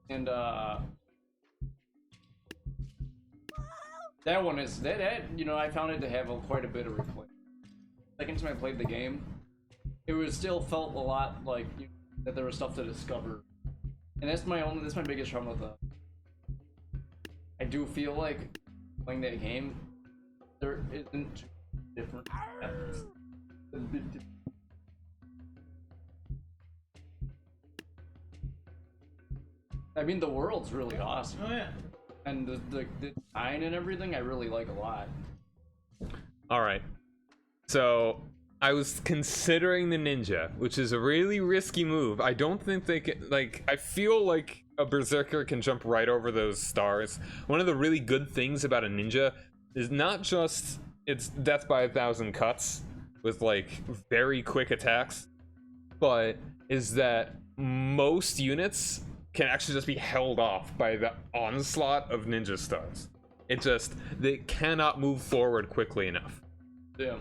And that one is that you know, I found it to have quite a bit of replay. Second time I played the game, it was still felt a lot like that there was stuff to discover, and that's my biggest problem with I do feel like playing that game, there isn't different methods. I mean, the world's really awesome. Oh yeah. And the design and everything, I really like a lot. All right. So I was considering the ninja, which is a really risky move. I don't think they can, like, I feel like a berserker can jump right over those stars. One of the really good things about a ninja is not just its death by 1,000 cuts with like very quick attacks, but is that most units can actually just be held off by the onslaught of ninja stars. They cannot move forward quickly enough. Yeah.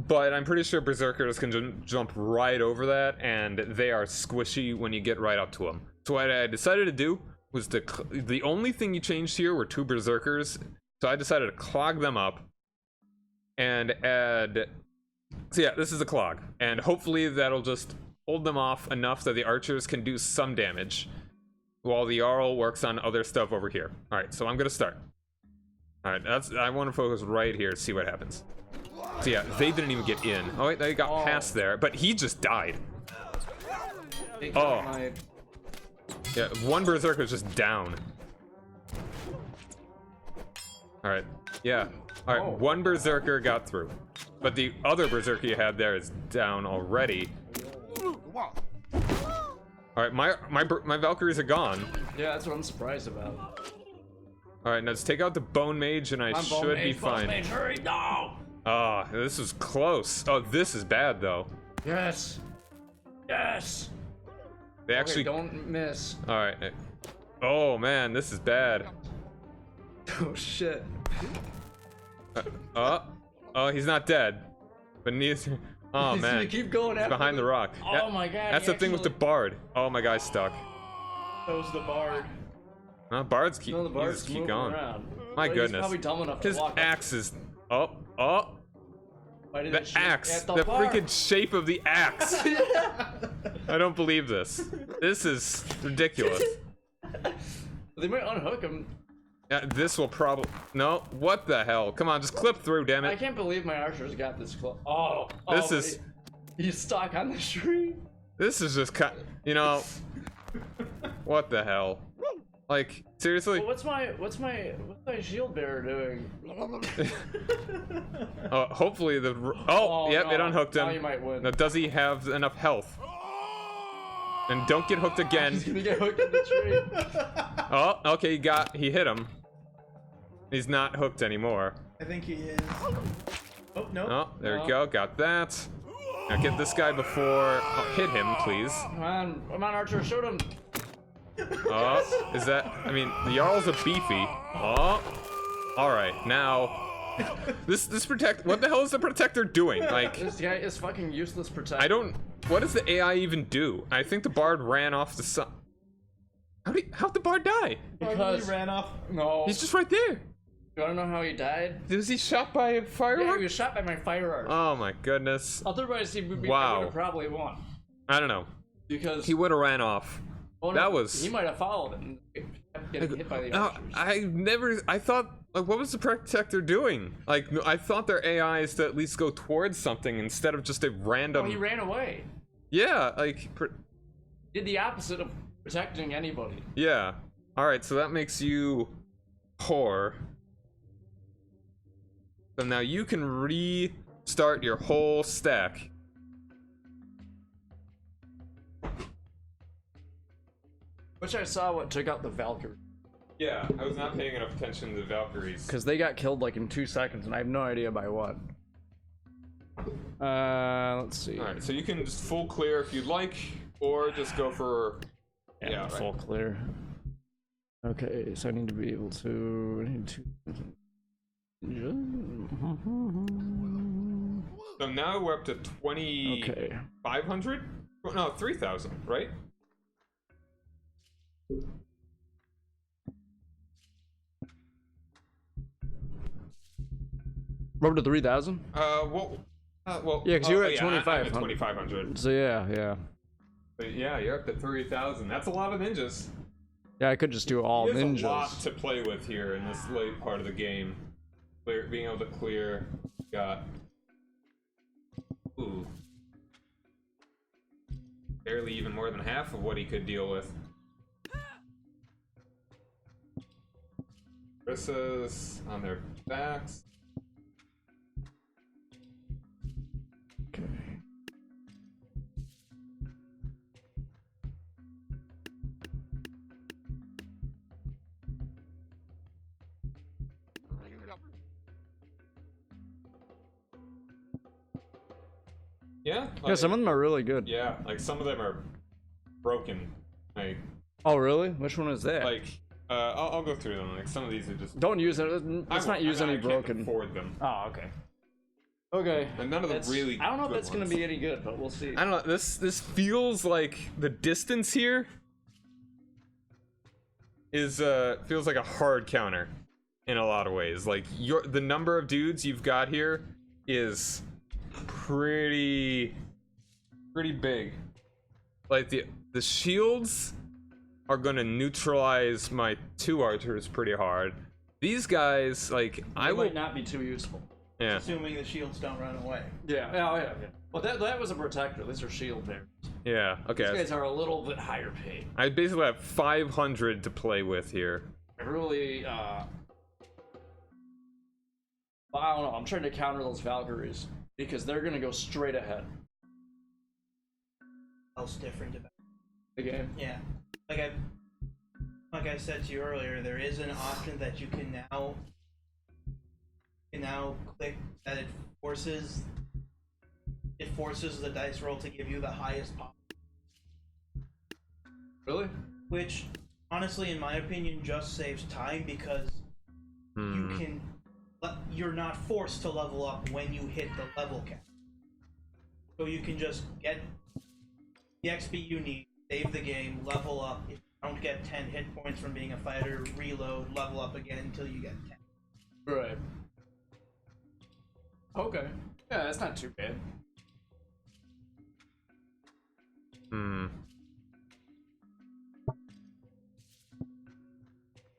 But I'm pretty sure berserkers can jump right over that, and they are squishy when you get right up to them. So what I decided to do was the only thing you changed here were 2 berserkers. So I decided to clog them up and add. So yeah, this is a clog, and hopefully that'll just hold them off enough that the archers can do some damage, while the Jarl works on other stuff over here. All right, so I'm gonna start. All right, I want to focus right here to see what happens. So yeah, they didn't even get in. Oh wait, they got past there, but he just died. Oh. Yeah, one berserker is just down. Alright, yeah. Alright, one berserker got through. But the other berserker you had there is down already. Alright, my Valkyries are gone. Yeah, that's what I'm surprised about. Alright, now let's take out the Bone Mage and I should be fine. Bone Mage, hurry, no! Ah, this is close. Oh, this is bad though. Yes. Yes. They actually don't miss. Alright. Oh man, this is bad. Oh shit. Oh, he's not dead. But neither. Oh He's man. gonna keep going after Behind me. the rock. Oh my god. That's the thing with the bard. Oh, my guy's stuck. So's the bard. No, bards keep, No, the you bard's just keep moving going. around. My But goodness. He's probably dumb enough to His walk up. axe is. Oh. Why did they The shoot axe. at The bar? freaking shape of the axe. I don't believe this. This is ridiculous. They might unhook him. Yeah, this will probably. No, what the hell? Come on, just clip through, damn I it. can't believe my archers got this close. This is. He's stuck on the tree. This is just cut. You know. What the hell? Like, seriously? Well, what's my shield bearer doing? Hopefully the. Oh, yep, no. it unhooked him. Now you might win. Now, does he have enough health? And don't get hooked again. He's gonna get hooked in the tree. Oh, okay, he hit him. He's not hooked anymore. I think he is. Oh, no. Oh, there we go, got that. Now get this guy before. Oh, hit him, please. Come on, Archer, shoot him. Oh, is that? I mean, the Jarls are beefy. Oh, all right. Now, this protect. What the hell is the protector doing? Like, This guy is fucking useless protector. I don't. What does the AI even do? I think the bard ran off the sun. How'd the bard die? Because He ran off. no. He's just right there. You wanna know how he died? Was he shot by a Yeah, firework? he was shot by my fire archer. Oh my goodness. Otherwise, he would Wow. have probably won. I don't know. Because He would have ran off. oh, no, that was- he might have followed it and kept getting hit by the No, archers. I thought, like, what was the protector doing? Like, I thought their AI is to at least go towards something instead of just a random. Oh, he ran away. Yeah, like, Did the opposite of protecting anybody. yeah. Alright, so that makes you poor. So now you can restart your whole stack. Which I saw what took out the Valkyrie. Yeah, I was not paying enough attention to the Valkyries. Because they got killed like in 2 seconds, and I have no idea by what. Let's see. Alright, so you can just full clear if you'd like, or just go for. Yeah, right. full clear. Okay, so I need to be able to. I need to. So now we're up to 2,500? Okay. No, 3,000, right? We're up to 3,000? Well, Yeah, 'cause you were at yeah, I'm 2,500. 2,500. So yeah. But yeah, you're up to 3,000. That's a lot of ninjas. Yeah, I could just do all There's ninjas. a lot to play with here in this late part of the game. Being able to clear, got. Ooh. Barely even more than half of what he could deal with. Chris's on their backs. Okay. Yeah. Yeah, some of them are really good. Yeah, like some of them are broken. Like, Oh, really? Which one is that? I'll go through them. Like some of these are just. Don't use it. Let's not use any I can't broken. afford them. Oh, okay. Okay. And none of them That's- really. I don't know if good that's gonna ones. be any good, but we'll see. I don't know. This feels like the distance here is feels like a hard counter in a lot of ways. Like the number of dudes you've got here is pretty big. Like the shields are gonna neutralize my 2 archers pretty hard. These guys, like, I They will. might not be too useful. Yeah. Assuming the shields don't run away. Yeah, yeah. Well, that was a protector. These are shield bearers. Yeah. Okay. These guys are a little bit higher paid. I basically have 500 to play with here. I really, I don't know. I'm trying to counter those Valkyries because they're gonna go straight ahead. Else different about The game. Yeah, like I said to you earlier, there is an option that you can now click that it forces the dice roll to give you the highest possible. Really? Which, honestly, in my opinion, just saves time because you're not forced to level up when you hit the level cap. So you can just get the XP you need, save the game, level up. If you don't get 10 hit points from being a fighter, reload, level up again until you get 10. Right. Okay. Yeah, that's not too bad.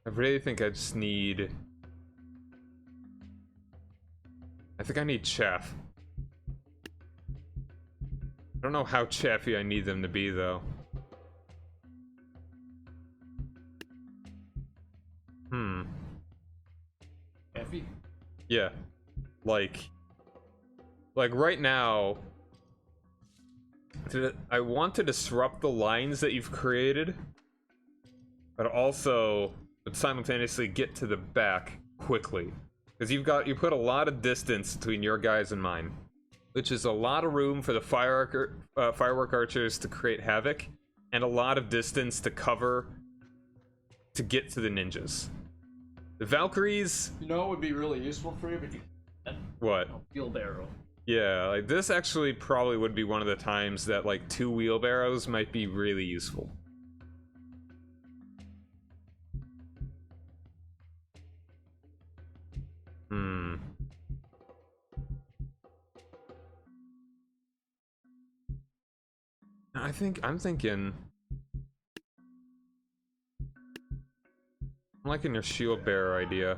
I really think I just need... I think I need chaff. I don't know how chaffy I need them to be, though. Effie? Yeah. Like right now... I want to disrupt the lines that you've created, but also simultaneously get to the back quickly. Because you put a lot of distance between your guys and mine, which is a lot of room for the firework archers to create havoc, and a lot of distance to cover to get to the ninjas. The Valkyries... You know what would be really useful for you? What? Wheelbarrow. Yeah, like this actually probably would be one of the times that like 2 wheelbarrows might be really useful. I'm thinking I'm liking your shield bearer idea.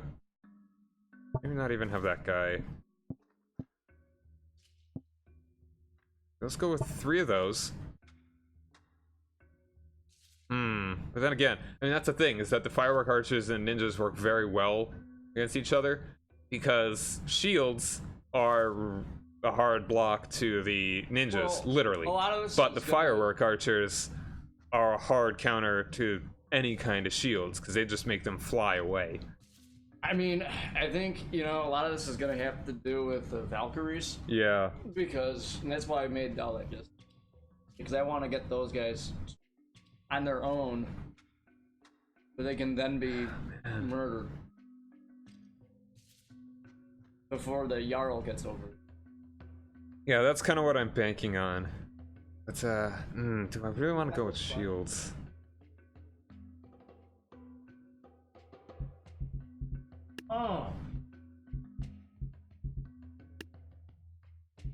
Maybe not even have that guy. Let's go with 3 of those. But then again, I mean, that's the thing, is that the firework archers and ninjas work very well against each other, because shields are a hard block to the ninjas, Well, literally. a lot of this But the is gonna- firework archers are a hard counter to any kind of shields, because they just make them fly away. I mean, I think, you know, a lot of this is gonna have to do with the Valkyries, Yeah. because, and that's why I made all that just, because I want to get those guys on their own, so they can then be murdered before the Jarl gets over. Yeah, that's kind of what I'm banking on. But, do I really want to go with shields? Oh.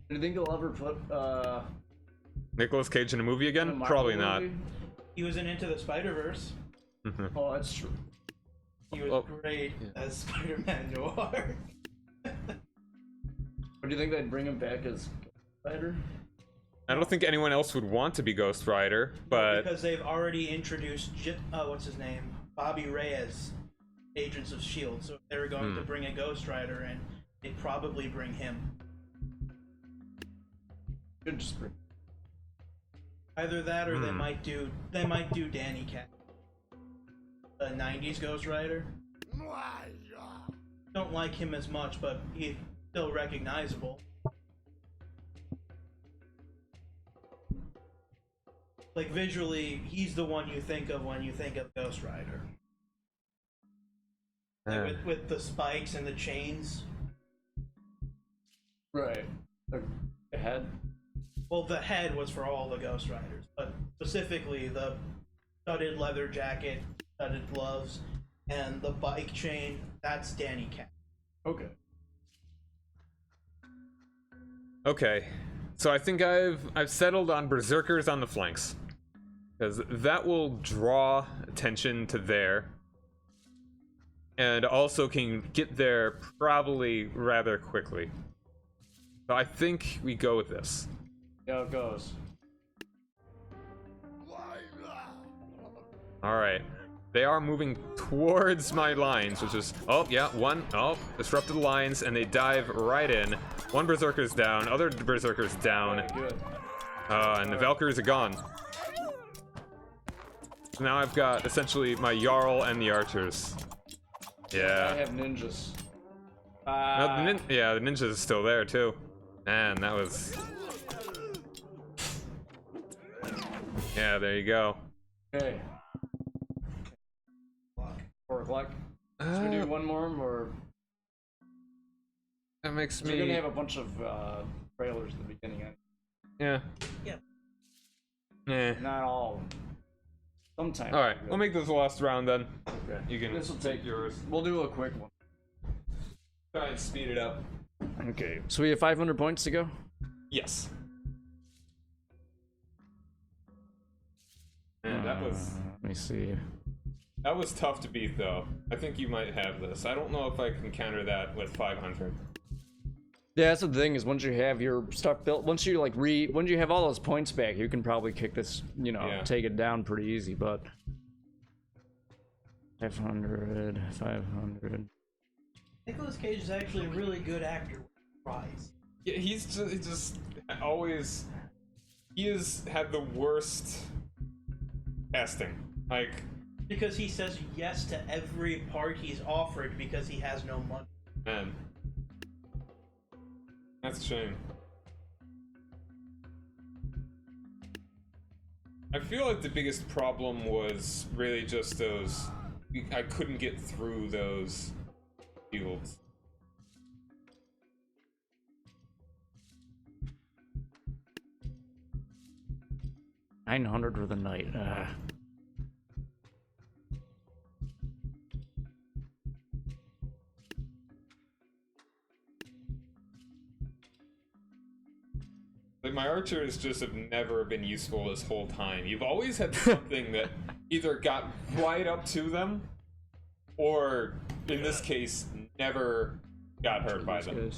Do you think they'll ever put Nicolas Cage in a movie in a again? Marvel Probably not. movie? He was in Into the Spider-Verse. Oh, that's true. He was great as Spider-Man Noir. Or do you think they'd bring him back as Spider? I don't think anyone else would want to be Ghost Rider, but Because they've already introduced, what's his name? Bobby Reyes, Agents of S.H.I.E.L.D. So if they were going to bring a Ghost Rider in, they'd probably bring him. Could just bring. Either that or they might do Danny Cat. The 90s Ghost Rider. Don't like him as much, but he's still recognizable. Like visually, he's the one you think of when you think of Ghost Rider. Like with the spikes and the chains. Right. The head. Well, the head was for all the Ghost Riders, but specifically the studded leather jacket, studded gloves, and the bike chain, that's Danny Cat. Okay. okay. So I think I've settled on berserkers on the flanks, because that will draw attention to there. and also can get there probably rather quickly. So I think we go with this. See how it goes. Alright. They are moving towards my lines, which is... Oh, yeah, one. Oh, disrupted the lines, and they dive right in. One Berserker's down, other Berserker's down. Good. And the Valkyries are gone. So now I've got essentially my Jarl and the archers. I Yeah. have ninjas. No, yeah, the ninjas is still there too. Man, that was... Yeah, there you go. Okay. 4 o'clock. Should we do one more, or That makes we're gonna me... have a bunch of trailers at the beginning? Yeah. Yep. Eh. Not all of them. Sometimes. Alright, we'll make this the last round then. Okay. You can... This will take yours. We'll do a quick one. Try and speed it up. Okay. So we have 500 points to go. Yes. Man, that was... Let me see. That was tough to beat, though. I think you might have this. I don't know if I can counter that with 500. Yeah, that's the thing, is once you have your stuff built, once you once you have all those points back, you can probably kick this, you know, Yeah. take it down pretty easy. But 500. Nicolas Cage is actually a really good actor with prize. Yeah, he's just always... He has had the worst casting. Like... Because he says yes to every part he's offered because he has no money. Man. That's a shame. I feel like the biggest problem was really just those... I couldn't get through those fields. $900 for the night. Like, my archers just have never been useful this whole time. You've always had something that either got right up to them, or, in this case, never got hurt by them.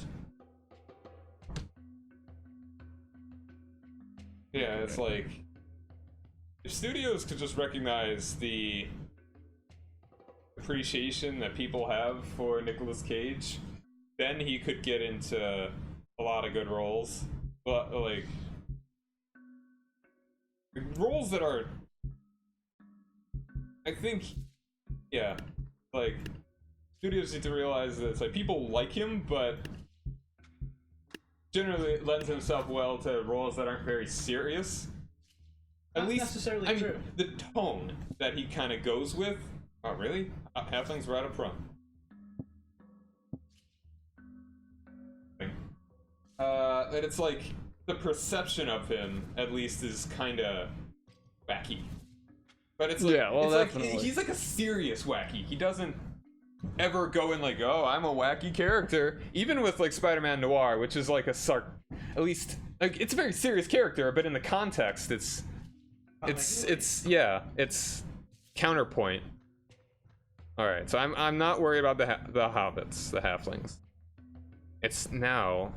Yeah, it's like... If studios could just recognize the appreciation that people have for Nicolas Cage, then he could get into a lot of good roles. But, like... roles that are... I think... Yeah. Like... Studios need to realize that it's like, people like him, but... generally it lends himself well to roles that aren't very serious. At Not least, necessarily I mean, true. the tone that he kind of goes with. Oh, really? Halfling's right up front. And it's like, the perception of him, at least, is kind of wacky. But it's like, Yeah, well, it's definitely. like, he's like a serious wacky. He doesn't ever go in like, oh, I'm a wacky character. Even with like Spider-Man Noir, which is like at least, like, it's a very serious character, but in the context, it's counterpoint. All right, so I'm not worried about the hobbits, the halflings. It's now.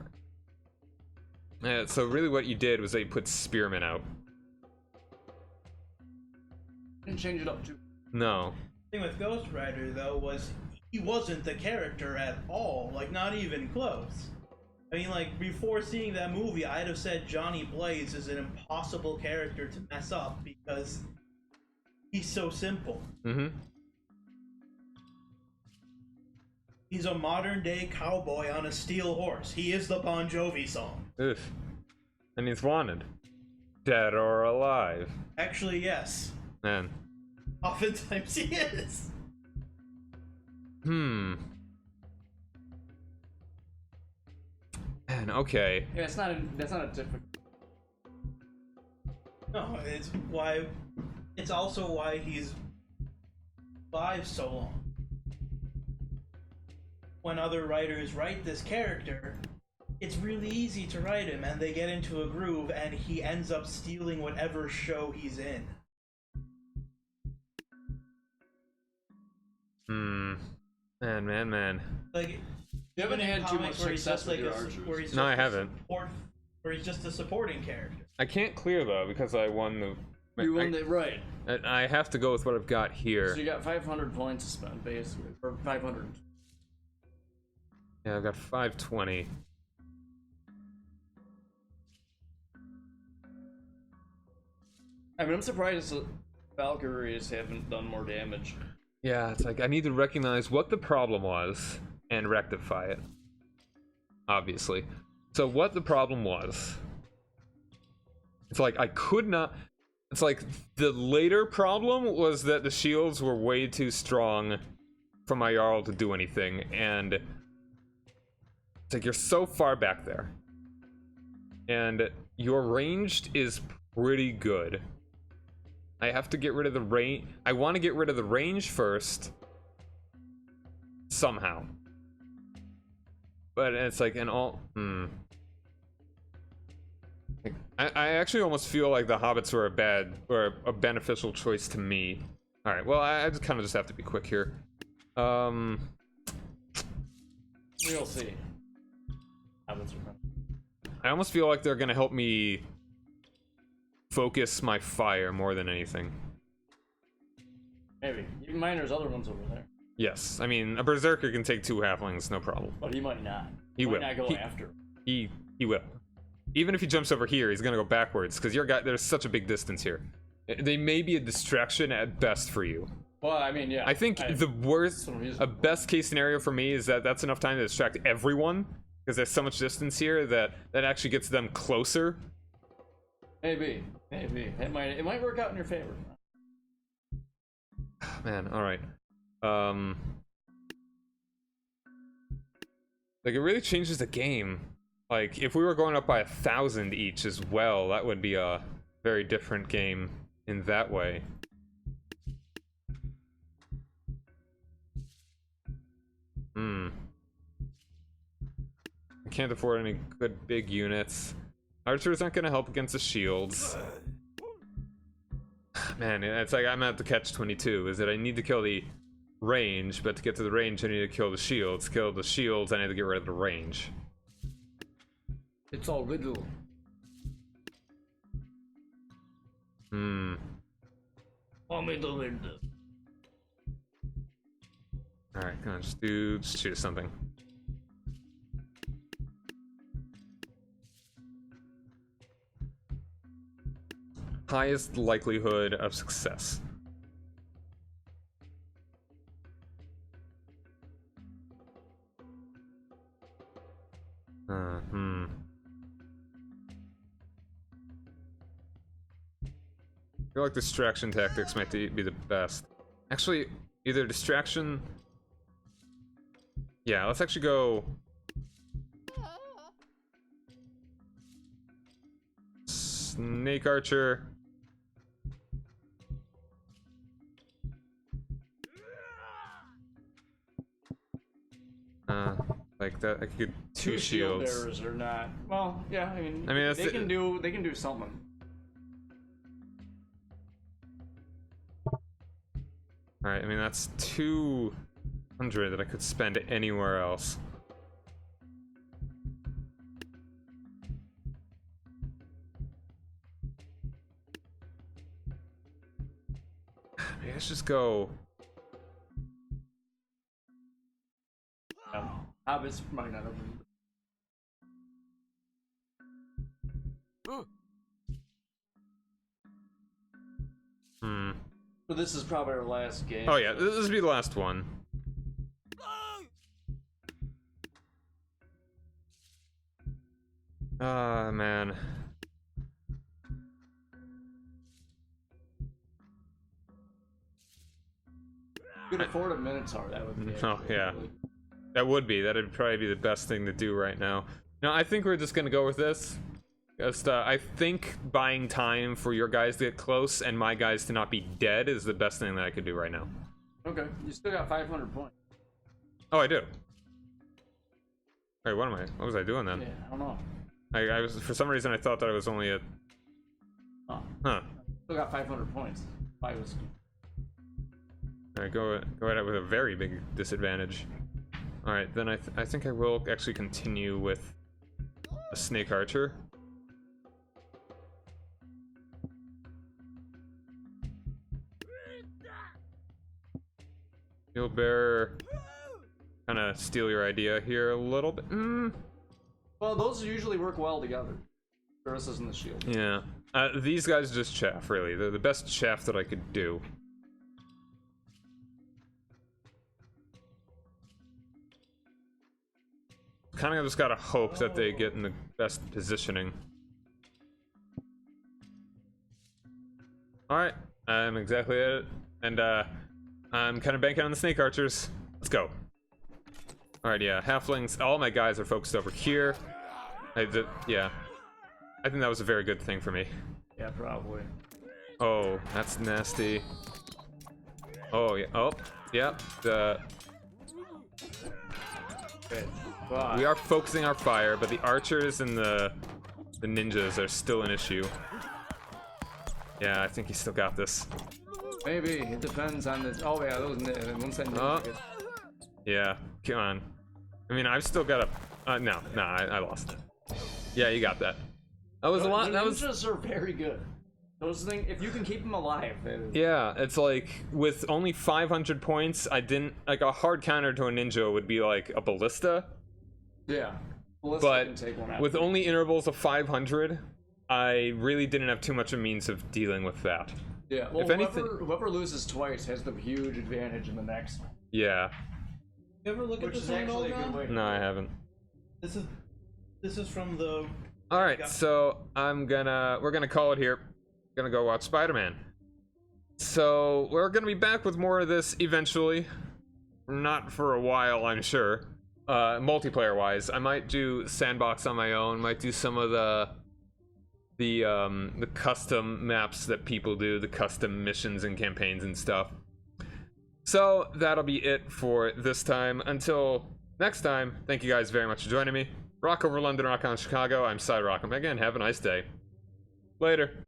So really, what you did was they put spearmen out. Didn't change it up too. No. The thing with Ghost Rider though was he wasn't the character at all, like not even close. I mean, like, before seeing that movie, I'd have said Johnny Blaze is an impossible character to mess up because he's so simple. Mm-hmm. He's a modern day cowboy on a steel horse. He is the Bon Jovi song. Oof. And he's wanted. Dead or alive. Actually, yes. Man. Oftentimes he is. Man, okay. Yeah, that's not a difficult. No, it's also why he's alive so long. When other writers write this character, it's really easy to write him and they get into a groove and he ends up stealing whatever show he's in. Man. Like, You haven't even in had too much comics where he's success just with like your a, archers. where he's No, just I a haven't. where he's just a supporting character. I can't clear though because I won the. You won the right. I have to go with what I've got here. So you got 500 points to spend, basically, or 500. Yeah, I've got 520. I mean, I'm surprised that Valkyries haven't done more damage. Yeah, it's like I need to recognize what the problem was and rectify it. Obviously. So what the problem was. It's like I could not. It's like the later problem was that the shields were way too strong for my Jarl to do anything, and it's like you're so far back there. And your ranged is pretty good. I have to get rid of the range. I want to get rid of the range first. Somehow. But it's like an all. I actually almost feel like the hobbits were a beneficial choice to me. All right, well, I just kind of just have to be quick here. We'll see. Hobbits are fun. I almost feel like they're gonna help me focus my fire more than anything. Maybe. Even mine, there's other ones over there. Yes, I mean a berserker can take 2 halflings, no problem. But he might not. He will. Might not go after. He will. Even if he jumps over here, he's gonna go backwards because your guy. There's such a big distance here. They may be a distraction at best for you. Well, I mean, yeah. I think the worst, some reason. a best case scenario for me is that that's enough time to distract everyone because there's so much distance here that actually gets them closer. Maybe. It might work out in your favor. Man, all right. Like it really changes the game. Like if we were going up by 1,000 each as well, that would be a very different game in that way. I can't afford any good big units. Archers aren't gonna help against the shields. Man, it's like I'm at the catch-22, is that I need to kill the range, but to get to the range I need to kill the shields. Kill the shields, I need to get rid of the range. It's all riddle. Alright, come on, just choose something. Highest likelihood of success. I feel like distraction tactics might be the best. Actually, either distraction. Yeah, let's actually go. Snake Archer. Like that, I could two shield shields. bearers are not. Well, yeah. I mean that's they can do something. Alright, I mean that's 200 that I could spend anywhere else. Maybe let's just go. Hobbits might not have. But this is probably our last game. Oh yeah, this will be the last one. Ah, man. You could afford a Minotaur, that would be. Oh yeah, that would be. That'd probably be the best thing to do right now. No, I think we're just gonna go with this. Just, I think buying time for your guys to get close and my guys to not be dead is the best thing that I could do right now. Okay, you still got 500 points. Oh, I do. Wait, what was I doing then? Yeah, I don't know. I was, for some reason I thought that I was only at. Oh. Huh. Still got 500 points. Alright, go at it with a very big disadvantage. Alright, then I think I will actually continue with a snake archer. Shield bearer, kind of steal your idea here a little bit. Well, those usually work well together. Versus in the shield. Yeah. These guys just chaff, really. They're the best chaff that I could do. Kind of just gotta hope that they get in the best positioning. Alright, I'm exactly at it. And I'm kind of banking on the snake archers. Let's go. Alright, yeah, halflings. All my guys are focused over here. Yeah. I think that was a very good thing for me. Yeah, probably. Oh, that's nasty. Oh, yeah. Oh, yeah. Okay. But We are focusing our fire, but the archers and the ninjas are still an issue. Yeah, I think he still got this. maybe it depends on the. Oh yeah, those once that. Oh. Yeah, come on. I mean, I've still got a. No, I lost. Yeah, you got that. That was a lot. That was. Ninjas are very good. Those things, if you can keep them alive. Yeah, it's like with only 500 points, I didn't like a hard counter to a ninja would be like a ballista. Yeah. But with only intervals of 500, I really didn't have too much of a means of dealing with that. Yeah. Well, if anything, whoever loses twice has the huge advantage in the next one. yeah. You ever look at Which this is one, actually a good way. No, I haven't. This is from the. All right, so we're gonna call it here. Gonna go watch Spider-Man. So we're gonna be back with more of this eventually. Not for a while, I'm sure. Multiplayer wise, I might do sandbox on my own. Might do some of the custom maps that people do, the custom missions and campaigns and stuff. So that'll be it for this time. Until next time, thank you guys very much for joining me. Rock over London, rock on Chicago. I'm Cyrock. Again, have a nice day. Later.